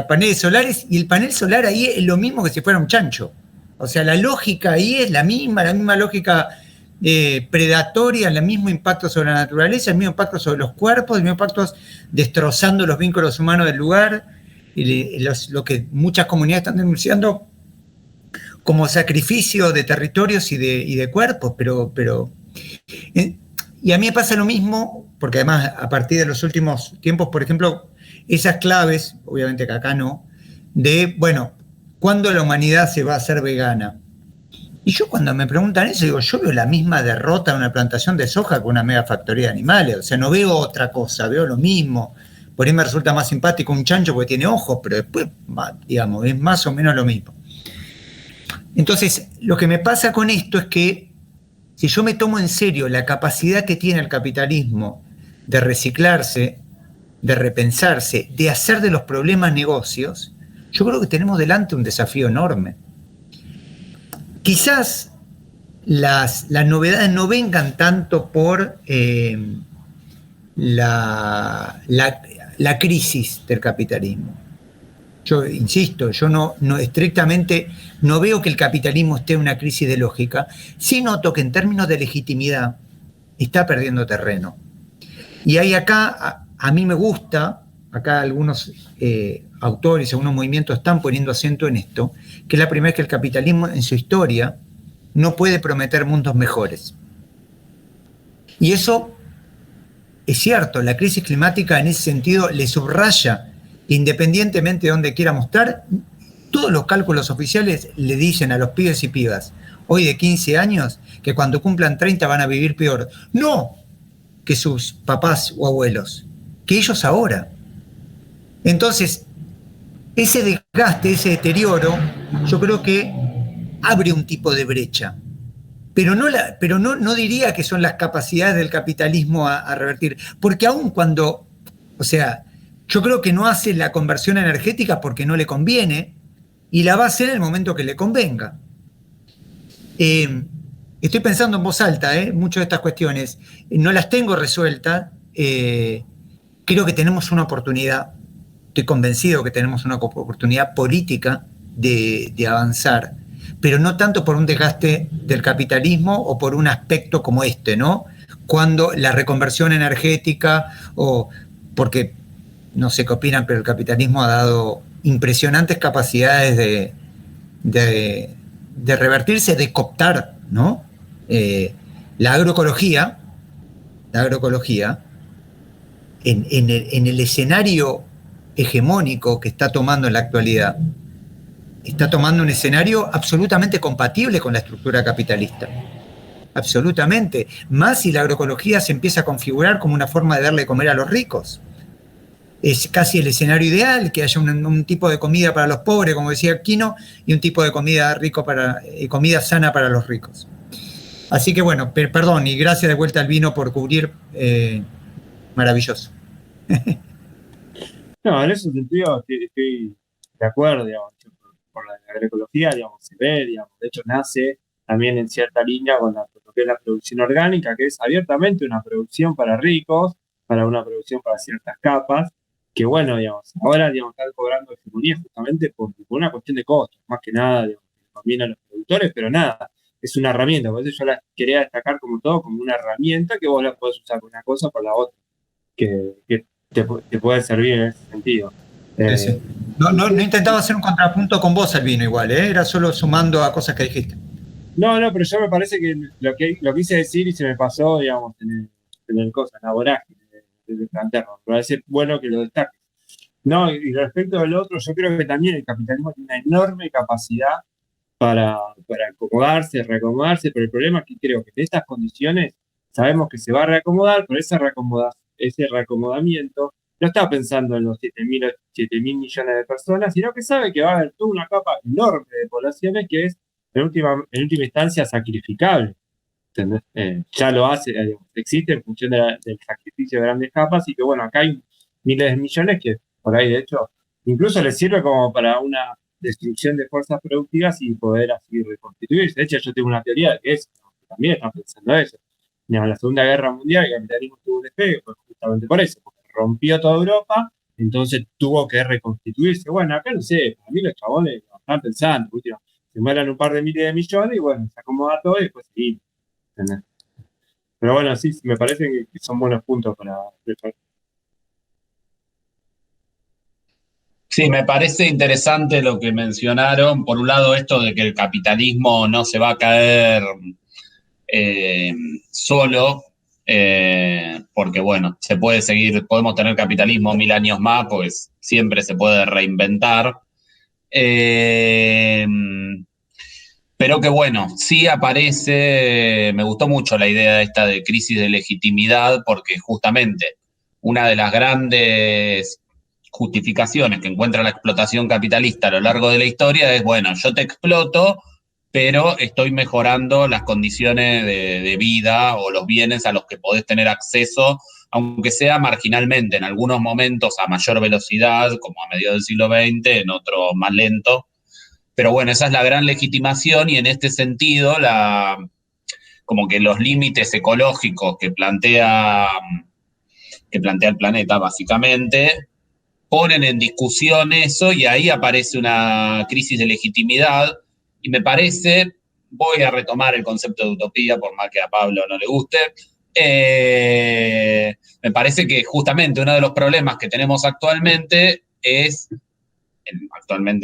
paneles solares, y el panel solar ahí es lo mismo que si fuera un chancho. O sea, la lógica ahí es la misma lógica predatoria, el mismo impacto sobre la naturaleza, el mismo impacto sobre los cuerpos, el mismo impacto destrozando los vínculos humanos del lugar, y lo que muchas comunidades están denunciando como sacrificio de territorios y de cuerpos, pero y a mí me pasa lo mismo, porque además a partir de los últimos tiempos, por ejemplo, esas claves, obviamente que acá no, de, bueno, ¿cuándo la humanidad se va a hacer vegana? Y yo cuando me preguntan eso, digo, yo veo la misma derrota de una plantación de soja con una mega factoría de animales, o sea, no veo otra cosa, veo lo mismo. Por ahí me resulta más simpático un chancho porque tiene ojos, pero después, digamos, es más o menos lo mismo. Entonces, lo que me pasa con esto es que si yo me tomo en serio la capacidad que tiene el capitalismo de reciclarse, de repensarse, de hacer de los problemas negocios, yo creo que tenemos delante un desafío enorme. Quizás las novedades no vengan tanto por la crisis del capitalismo. Yo insisto, yo no estrictamente no veo que el capitalismo esté en una crisis de lógica, sí noto que en términos de legitimidad está perdiendo terreno. Y hay acá, a mí me gusta, acá algunos autores, algunos movimientos están poniendo acento en esto, que es la primera vez que el capitalismo en su historia no puede prometer mundos mejores. Y eso es cierto, la crisis climática en ese sentido le subraya, independientemente de donde quiera mostrar, todos los cálculos oficiales le dicen a los pibes y pibas, hoy de 15 años, que cuando cumplan 30 van a vivir peor. No que sus papás o abuelos, que ellos ahora. Entonces, ese desgaste, ese deterioro, yo creo que abre un tipo de brecha. Pero no diría que son las capacidades del capitalismo a revertir, porque aun cuando, o sea, yo creo que no hace la conversión energética porque no le conviene, y la va a hacer en el momento que le convenga. Estoy pensando en voz alta, muchas de estas cuestiones. No las tengo resueltas. Creo que tenemos una oportunidad, estoy convencido que tenemos una oportunidad política de avanzar, pero no tanto por un desgaste del capitalismo o por un aspecto como este, ¿no? Cuando la reconversión energética, o porque no sé qué opinan, pero el capitalismo ha dado impresionantes capacidades de revertirse, de cooptar, ¿no? La agroecología, en el escenario hegemónico que está tomando en la actualidad, está tomando un escenario absolutamente compatible con la estructura capitalista. Absolutamente. Más si la agroecología se empieza a configurar como una forma de darle de comer a los ricos. Es casi el escenario ideal, que haya un tipo de comida para los pobres, como decía Aquino, y un tipo de comida comida sana para los ricos. Así que bueno, perdón, y gracias de vuelta al vino por cubrir. Maravilloso. No, en ese sentido estoy de acuerdo, digamos, por la agroecología, digamos, se ve, digamos, de hecho nace también en cierta línea con lo que es la producción orgánica, que es abiertamente una producción para ricos, para una producción para ciertas capas, que bueno, digamos, ahora, digamos, están cobrando hegemonía justamente por una cuestión de costos, más que nada, digamos, que conviene a los productores, pero nada, es una herramienta, por eso yo la quería destacar como todo, como una herramienta que vos la podés usar con una cosa o por la otra, que te puede servir en ese sentido. Sí. No intentaba hacer un contrapunto con vos, Albino, igual, era solo sumando a cosas que dijiste. No, pero yo me parece que lo quise decir y se me pasó, digamos, en el cosa, en la vorágine de plantearlo. Me parece bueno que lo destaques. No, y respecto del otro, yo creo que también el capitalismo tiene una enorme capacidad para acomodarse, reacomodarse, pero el problema es que creo que en estas condiciones sabemos que se va a reacomodar, pero ese reacomodamiento no está pensando en los 7.000 millones de personas, sino que sabe que va a haber toda una capa enorme de poblaciones que es en última instancia sacrificable. Ya lo hace, existe en función del sacrificio de grandes capas, y que bueno, acá hay miles de millones que por ahí de hecho incluso les sirve como para una destrucción de fuerzas productivas y poder así reconstituirse. De hecho, yo tengo una teoría de que eso, que también están pensando eso. En la Segunda Guerra Mundial el capitalismo tuvo un despegue, pues justamente por eso, porque rompió toda Europa, entonces tuvo que reconstituirse. Bueno, acá no sé, para mí los chabones están pensando, último, se mueran un par de miles de millones y bueno, se acomoda todo y después seguimos. ¿Entendés? Pero bueno, sí, me parece que son buenos puntos para preparar. Sí, me parece interesante lo que mencionaron. Por un lado, esto de que el capitalismo no se va a caer solo, porque bueno, se puede seguir, podemos tener capitalismo 1000 años más, pues siempre se puede reinventar. Pero que bueno, sí aparece, me gustó mucho la idea esta de crisis de legitimidad, porque justamente una de las grandes justificaciones que encuentra la explotación capitalista a lo largo de la historia es, bueno, yo te exploto, pero estoy mejorando las condiciones de vida o los bienes a los que podés tener acceso, aunque sea marginalmente, en algunos momentos a mayor velocidad, como a mediados del siglo XX, en otros más lento. Pero bueno, esa es la gran legitimación, y en este sentido, como que los límites ecológicos que plantea el planeta, básicamente, ponen en discusión eso, y ahí aparece una crisis de legitimidad. Y me parece, voy a retomar el concepto de utopía, por más que a Pablo no le guste, me parece que justamente uno de los problemas que tenemos actualmente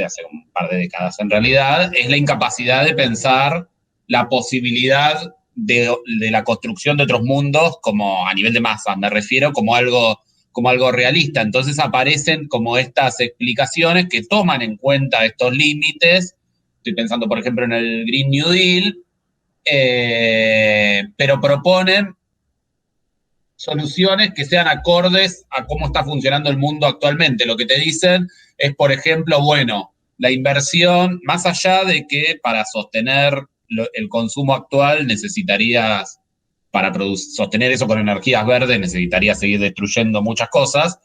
hace un par de décadas en realidad, es la incapacidad de pensar la posibilidad de la construcción de otros mundos, como a nivel de masas, me refiero, como algo realista. Entonces aparecen como estas explicaciones que toman en cuenta estos límites. Estoy pensando, por ejemplo, en el Green New Deal, pero proponen soluciones que sean acordes a cómo está funcionando el mundo actualmente. Lo que te dicen es, por ejemplo, bueno, la inversión, más allá de que para sostener el consumo actual necesitarías, para sostener eso con energías verdes, necesitarías seguir destruyendo muchas cosas.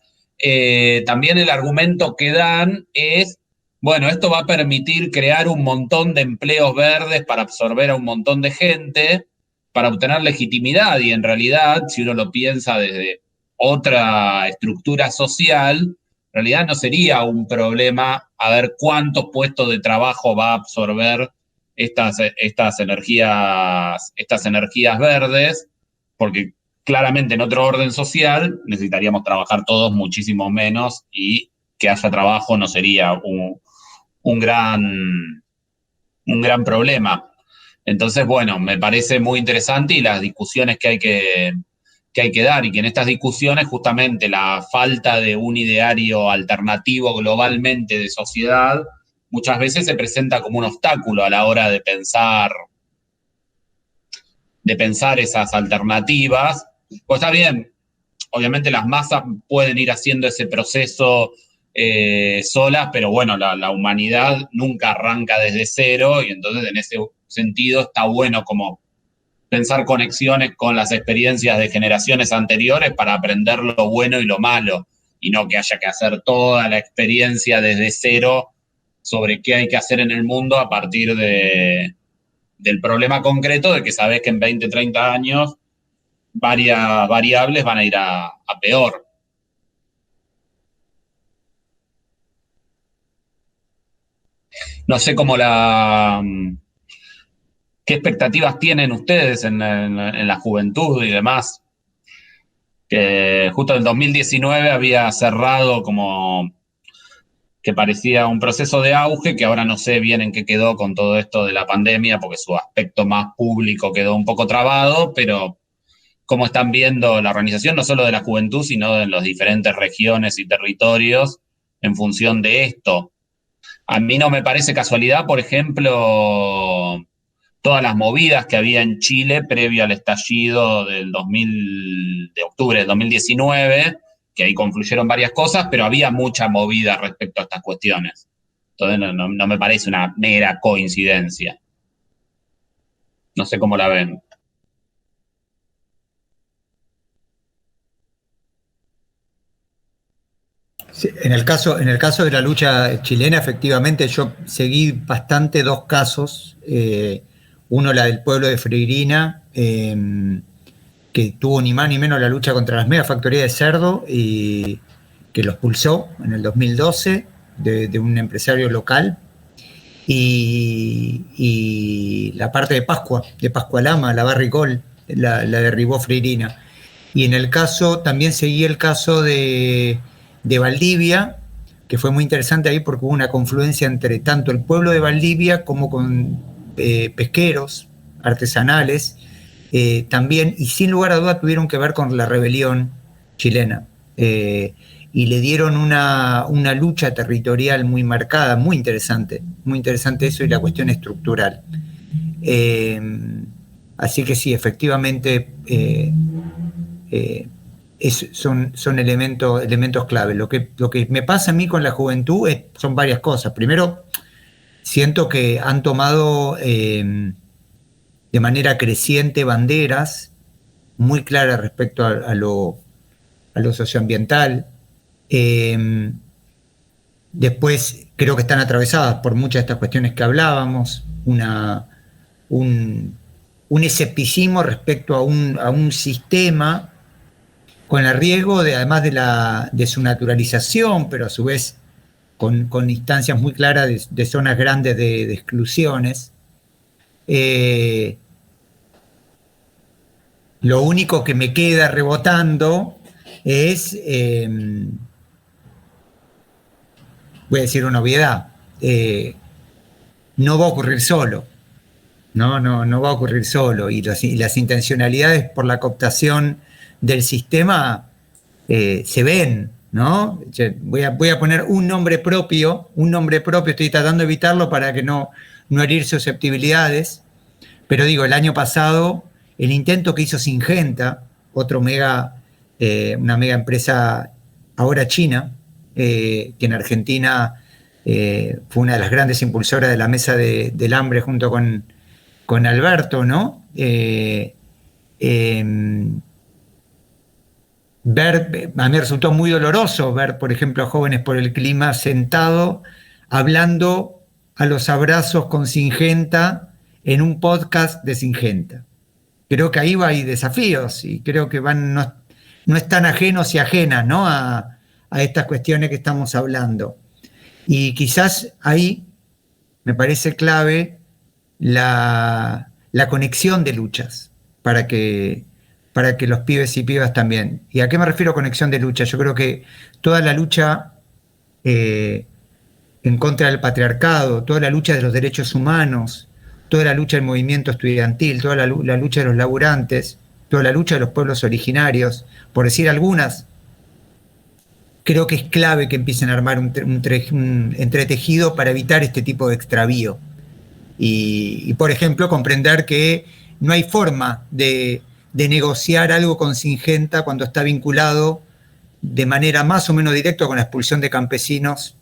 También el argumento que dan es, bueno, esto va a permitir crear un montón de empleos verdes para absorber a un montón de gente, para obtener legitimidad, y en realidad, si uno lo piensa desde otra estructura social, en realidad no sería un problema a ver cuántos puestos de trabajo va a absorber estas energías verdes, porque claramente en otro orden social necesitaríamos trabajar todos muchísimo menos, y que haya trabajo no sería un gran problema. Entonces, bueno, me parece muy interesante, y las discusiones que hay que dar, y que en estas discusiones justamente la falta de un ideario alternativo globalmente de sociedad muchas veces se presenta como un obstáculo a la hora de pensar esas alternativas. Pues está bien, obviamente las masas pueden ir haciendo ese proceso solas, pero bueno, la humanidad nunca arranca desde cero, y entonces en ese sentido está bueno como pensar conexiones con las experiencias de generaciones anteriores para aprender lo bueno y lo malo, y no que haya que hacer toda la experiencia desde cero sobre qué hay que hacer en el mundo a partir del problema concreto de que sabés que en 20, 30 años varias variables van a ir a peor. No sé qué expectativas tienen ustedes en la juventud y demás, que justo en 2019 había cerrado como que parecía un proceso de auge, que ahora no sé bien en qué quedó con todo esto de la pandemia, porque su aspecto más público quedó un poco trabado, pero cómo están viendo la organización, no solo de la juventud, sino de las diferentes regiones y territorios en función de esto. A mí no me parece casualidad, por ejemplo, todas las movidas que había en Chile previo al estallido de octubre del 2019, que ahí confluyeron varias cosas, pero había mucha movida respecto a estas cuestiones. Entonces no me parece una mera coincidencia. No sé cómo la ven. Sí, en el caso de la lucha chilena, efectivamente, yo seguí bastante dos casos. Uno, la del pueblo de Freirina, que tuvo ni más ni menos la lucha contra las megafactorías de cerdo, y que los expulsó en el 2012 de un empresario local. Y la parte de Pascualama, la Barricol, la derribó Freirina. Y en el caso, también seguí el caso de Valdivia, que fue muy interesante ahí porque hubo una confluencia entre tanto el pueblo de Valdivia como con pesqueros artesanales, también, y sin lugar a duda tuvieron que ver con la rebelión chilena. Y le dieron una lucha territorial muy marcada, muy interesante eso, y la cuestión estructural. Así que sí, efectivamente, son elementos clave. Lo que me pasa a mí con la juventud son varias cosas. Primero, siento que han tomado de manera creciente banderas muy claras respecto a lo socioambiental. Después creo que están atravesadas por muchas de estas cuestiones que hablábamos, un escepticismo respecto a un sistema, con el riesgo además de su naturalización, pero a su vez con instancias muy claras de zonas grandes de exclusiones. Lo único que me queda rebotando es, voy a decir una obviedad, no va a ocurrir solo. No va a ocurrir solo, y las intencionalidades por la cooptación del sistema se ven, ¿no? Voy a poner un nombre propio, estoy tratando de evitarlo para que no herir susceptibilidades, pero digo, el año pasado, el intento que hizo Syngenta, una mega empresa ahora china, que en Argentina fue una de las grandes impulsoras de la Mesa del Hambre junto con Alberto, ¿no? A mí me resultó muy doloroso ver, por ejemplo, a Jóvenes por el Clima sentado hablando a los abrazos con Syngenta en un podcast de Syngenta. Creo que ahí hay desafíos y creo que no están ajenos y ajenas, ¿no? a estas cuestiones que estamos hablando. Y quizás ahí me parece clave la conexión de luchas para que los pibes y pibas también. ¿Y a qué me refiero conexión de luchas? Yo creo que toda la lucha en contra del patriarcado, toda la lucha de los derechos humanos, toda la lucha del movimiento estudiantil, toda la lucha de los laburantes, toda la lucha de los pueblos originarios, por decir algunas, creo que es clave que empiecen a armar un entretejido para evitar este tipo de extravío. Y, por ejemplo, comprender que no hay forma de negociar algo con Syngenta cuando está vinculado de manera más o menos directa con la expulsión de campesinos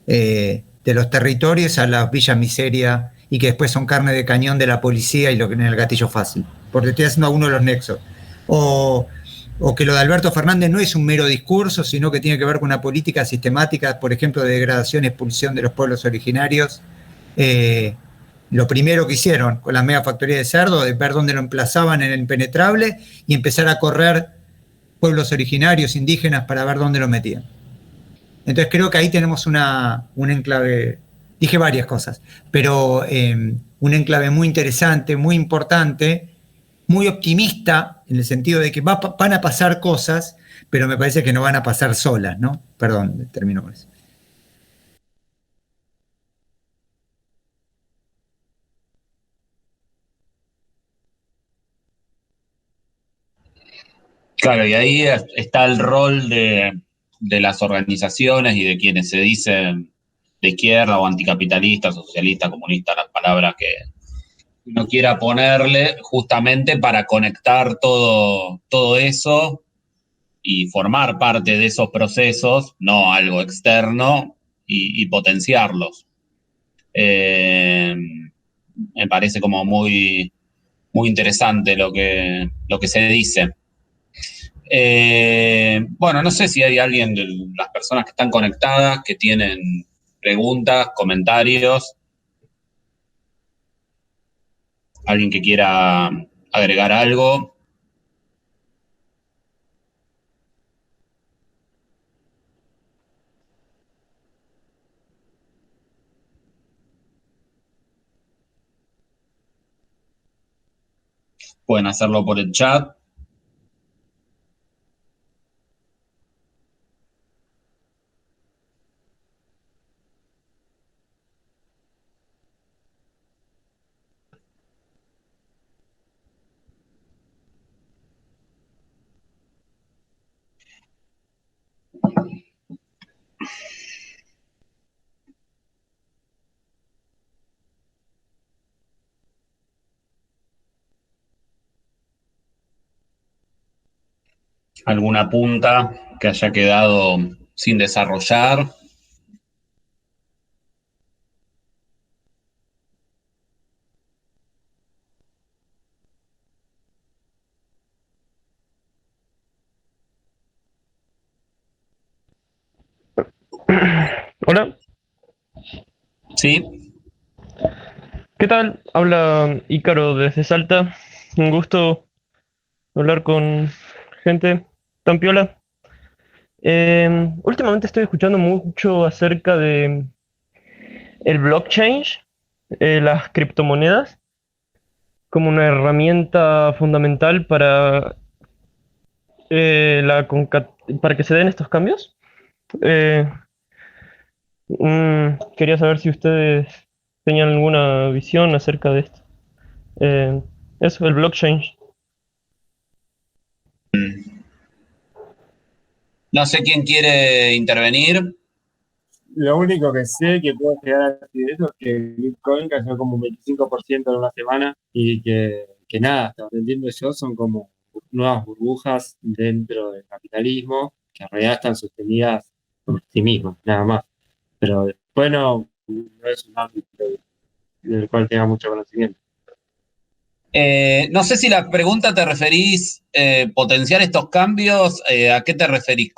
de los territorios a las villas miseria y que después son carne de cañón de la policía y lo que en el gatillo fácil, porque estoy haciendo uno de los nexos. O que lo de Alberto Fernández no es un mero discurso, sino que tiene que ver con una política sistemática, por ejemplo, de degradación y expulsión de los pueblos originarios. Lo primero que hicieron con la mega factoría de cerdo, de ver dónde lo emplazaban en el impenetrable y empezar a correr pueblos originarios, indígenas, para ver dónde lo metían. Entonces creo que ahí tenemos un enclave, dije varias cosas, pero un enclave muy interesante, muy importante, muy optimista, en el sentido de que van a pasar cosas, pero me parece que no van a pasar solas, ¿no? Perdón, termino con eso. Claro, y ahí está el rol de las organizaciones y de quienes se dicen de izquierda o anticapitalistas, o socialistas, comunistas, las palabras que uno quiera ponerle, justamente para conectar todo eso y formar parte de esos procesos, no algo externo, y potenciarlos. Me parece como muy, muy interesante lo que se dice. Bueno, no sé si hay alguien de las personas que están conectadas que tienen preguntas, comentarios, alguien que quiera agregar algo. Pueden hacerlo por el chat. Alguna punta que haya quedado sin desarrollar. Hola, ¿Sí? ¿qué tal? Habla Ícaro desde Salta. Un gusto hablar con gente tan piola. Últimamente estoy escuchando mucho acerca de el blockchain, las criptomonedas, como una herramienta fundamental para que se den estos cambios. Eh, Quería saber si ustedes tenían alguna visión acerca de esto. Eh, Eso, el blockchain. No sé quién quiere intervenir. Lo único que sé que puedo llegar a decir de eso es que Bitcoin cayó como un 25% en una semana y que nada, hasta donde entiendo yo, son como nuevas burbujas dentro del capitalismo que en realidad están sostenidas por sí mismas, nada más. Pero bueno, no es un ámbito del cual tenga mucho conocimiento. No sé si la pregunta te referís potenciar estos cambios, ¿a qué te referís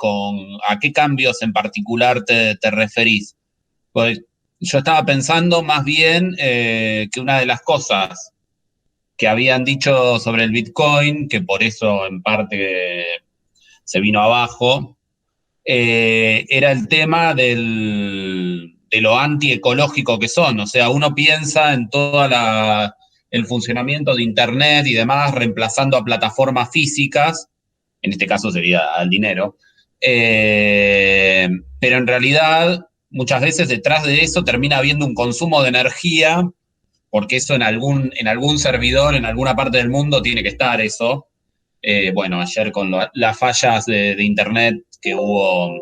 a qué cambios en particular te referís? Pues yo estaba pensando más bien que una de las cosas que habían dicho sobre el Bitcoin, que por eso en parte se vino abajo, era el tema de lo antiecológico que son. O sea, uno piensa en todo el funcionamiento de Internet y demás, reemplazando a plataformas físicas, en este caso sería al dinero, pero en realidad muchas veces detrás de eso termina habiendo un consumo de energía, porque eso en algún servidor, en alguna parte del mundo tiene que estar eso. Bueno, ayer con las fallas de Internet que hubo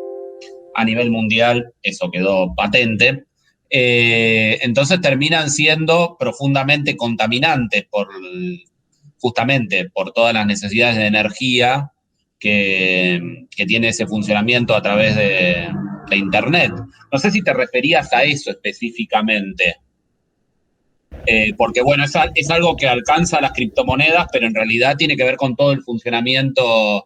a nivel mundial, eso quedó patente. Entonces terminan siendo profundamente contaminantes justamente por todas las necesidades de energía que tiene ese funcionamiento a través de Internet. No sé si te referías a eso específicamente. Porque bueno, es algo que alcanza las criptomonedas, pero en realidad tiene que ver con todo el funcionamiento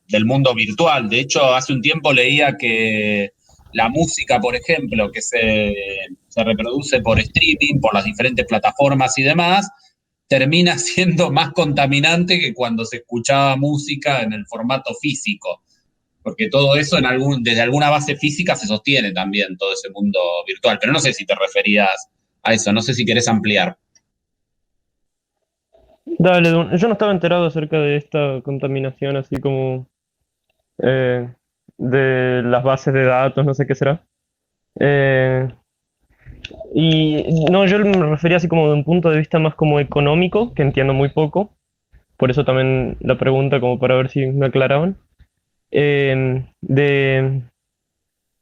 del mundo virtual. De hecho, hace un tiempo leía que la música, por ejemplo, que se reproduce por streaming, por las diferentes plataformas y demás, termina siendo más contaminante que cuando se escuchaba música en el formato físico. Porque todo eso desde alguna base física se sostiene también, todo ese mundo virtual. Pero no sé si te referías a eso, no sé si querés ampliar. Dale, yo no estaba enterado acerca de esta contaminación, así como eh, de las bases de datos, no sé qué será. Eh, y no, yo me refería así como de un punto de vista más como económico, que entiendo muy poco. Por eso también la pregunta, como para ver si me aclaraban. Eh, de,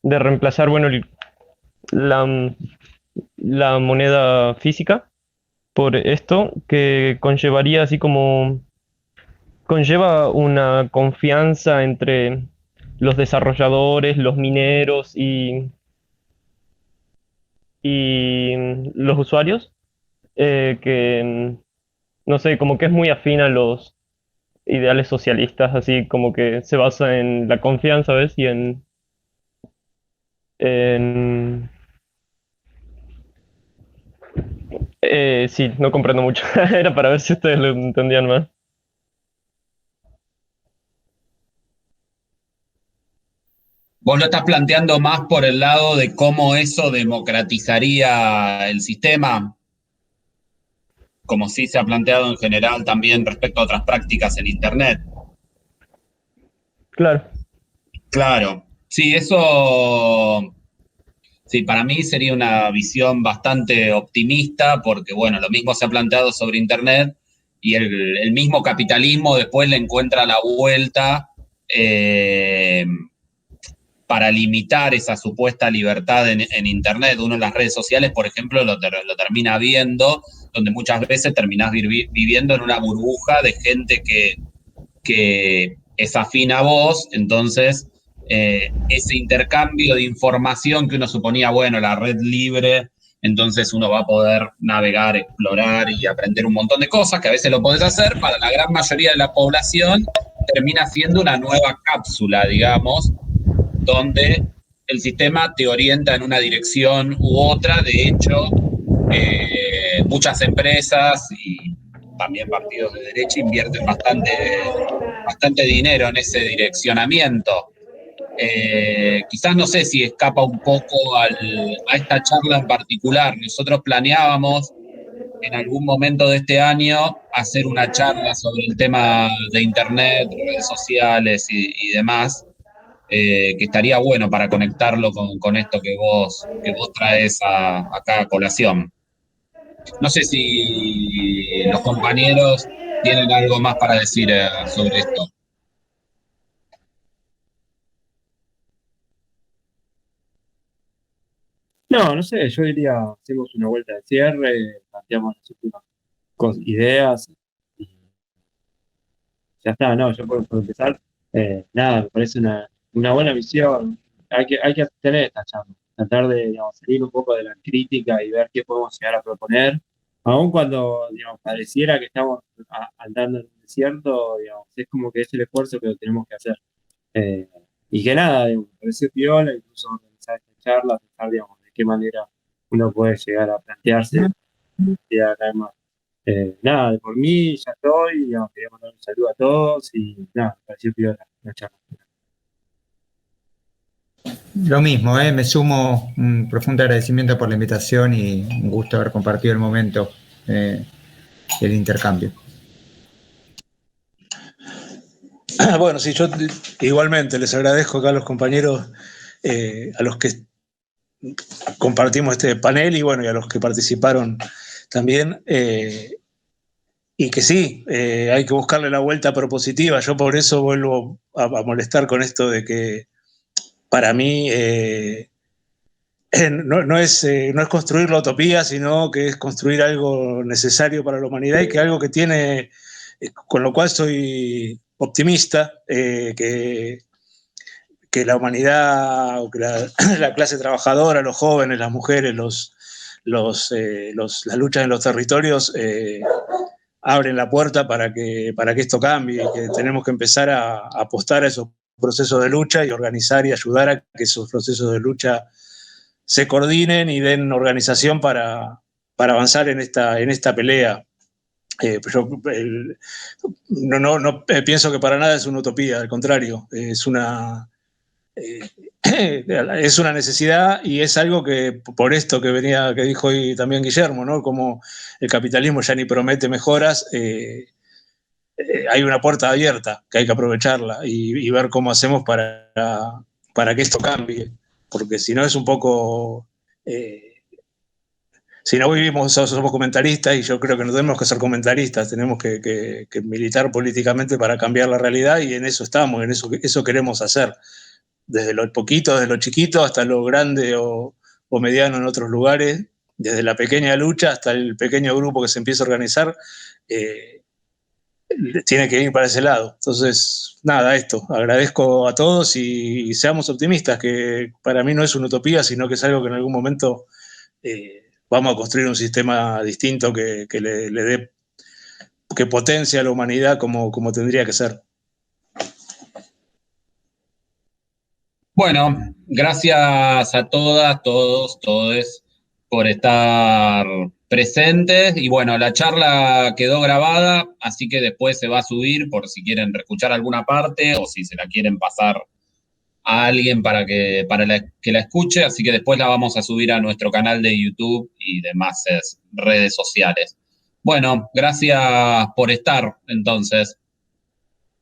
de reemplazar, bueno, la, la moneda física por esto, que conllevaría así como conlleva una confianza entre los desarrolladores, los mineros y los usuarios, que no sé, como que es muy afín a los ideales socialistas, así como que se basa en la confianza, ¿ves? Y en sí, no comprendo mucho. Era para ver si ustedes lo entendían más. Vos lo estás planteando más por el lado de cómo eso democratizaría el sistema, como sí se ha planteado en general también respecto a otras prácticas en Internet. Claro, Claro, sí, eso, sí, para mí sería una visión bastante optimista, porque bueno, lo mismo se ha planteado sobre Internet y el mismo capitalismo después le encuentra la vuelta eh, para limitar esa supuesta libertad en Internet. Uno en las redes sociales, por ejemplo, lo termina viendo, donde muchas veces terminás viviendo en una burbuja de gente que es afín a vos, entonces ese intercambio de información que uno suponía, bueno, la red libre, entonces uno va a poder navegar, explorar y aprender un montón de cosas que a veces lo podés hacer, para la gran mayoría de la población termina siendo una nueva cápsula, digamos, donde el sistema te orienta en una dirección u otra. De hecho, muchas empresas y también partidos de derecha invierten bastante dinero en ese direccionamiento. Quizás no sé si escapa un poco a esta charla en particular. Nosotros planeábamos en algún momento de este año hacer una charla sobre el tema de Internet, redes sociales y demás, que estaría bueno para conectarlo con esto que vos traes acá a colación. No sé si los compañeros tienen algo más para decir sobre esto. No, no sé, yo diría, hacemos una vuelta de cierre, planteamos las últimas ideas y ya está, no, yo por empezar, nada, me parece una buena visión. Hay que tener esta charla, tratar de, digamos, salir un poco de la crítica y ver qué podemos llegar a proponer, aun cuando, digamos, pareciera que estamos andando en un desierto, digamos, es como que es el esfuerzo que tenemos que hacer. Eh, y que nada, digamos, me pareció piola, incluso organizar esta charla, pensar, digamos, de qué manera uno puede llegar a plantearse y a caer más. Nada, por mí ya estoy, digamos, quería mandar un saludo a todos y nada, me pareció piola la charla. Lo mismo, me sumo un profundo agradecimiento por la invitación y un gusto haber compartido el momento del intercambio. Bueno, sí, yo igualmente les agradezco acá a los compañeros, a los que compartimos este panel y bueno, y a los que participaron también. Y que sí, hay que buscarle la vuelta propositiva. Yo por eso vuelvo a molestar con esto de que para mí no es construir la utopía, sino que es construir algo necesario para la humanidad y que algo que tiene, con lo cual soy optimista, que la humanidad, o que la clase trabajadora, los jóvenes, las mujeres, las luchas en los territorios abren la puerta para que esto cambie, que tenemos que empezar a apostar a esos procesos de lucha y organizar y ayudar a que esos procesos de lucha se coordinen y den organización para avanzar en esta pelea. Yo no pienso que para nada es una utopía, al contrario, es una necesidad y es algo que, por esto que dijo hoy también Guillermo, ¿no? Como el capitalismo ya ni promete mejoras, hay una puerta abierta que hay que aprovecharla y ver cómo hacemos para que esto cambie, porque si no es un poco... si no vivimos, somos comentaristas y yo creo que no tenemos que ser comentaristas, tenemos que militar políticamente para cambiar la realidad y en eso estamos, en eso queremos hacer. Desde lo poquito, desde lo chiquito hasta lo grande o mediano en otros lugares, desde la pequeña lucha hasta el pequeño grupo que se empieza a organizar, tiene que ir para ese lado. Entonces, nada, esto, agradezco a todos y seamos optimistas, que para mí no es una utopía, sino que es algo que en algún momento vamos a construir un sistema distinto que le dé, que potencie a la humanidad como tendría que ser. Bueno, gracias a todas, todos, todes por estar presentes. Y bueno, la charla quedó grabada, así que después se va a subir por si quieren escuchar alguna parte o si se la quieren pasar a alguien para que la escuche. Así que después la vamos a subir a nuestro canal de YouTube y demás redes sociales. Bueno, gracias por estar entonces.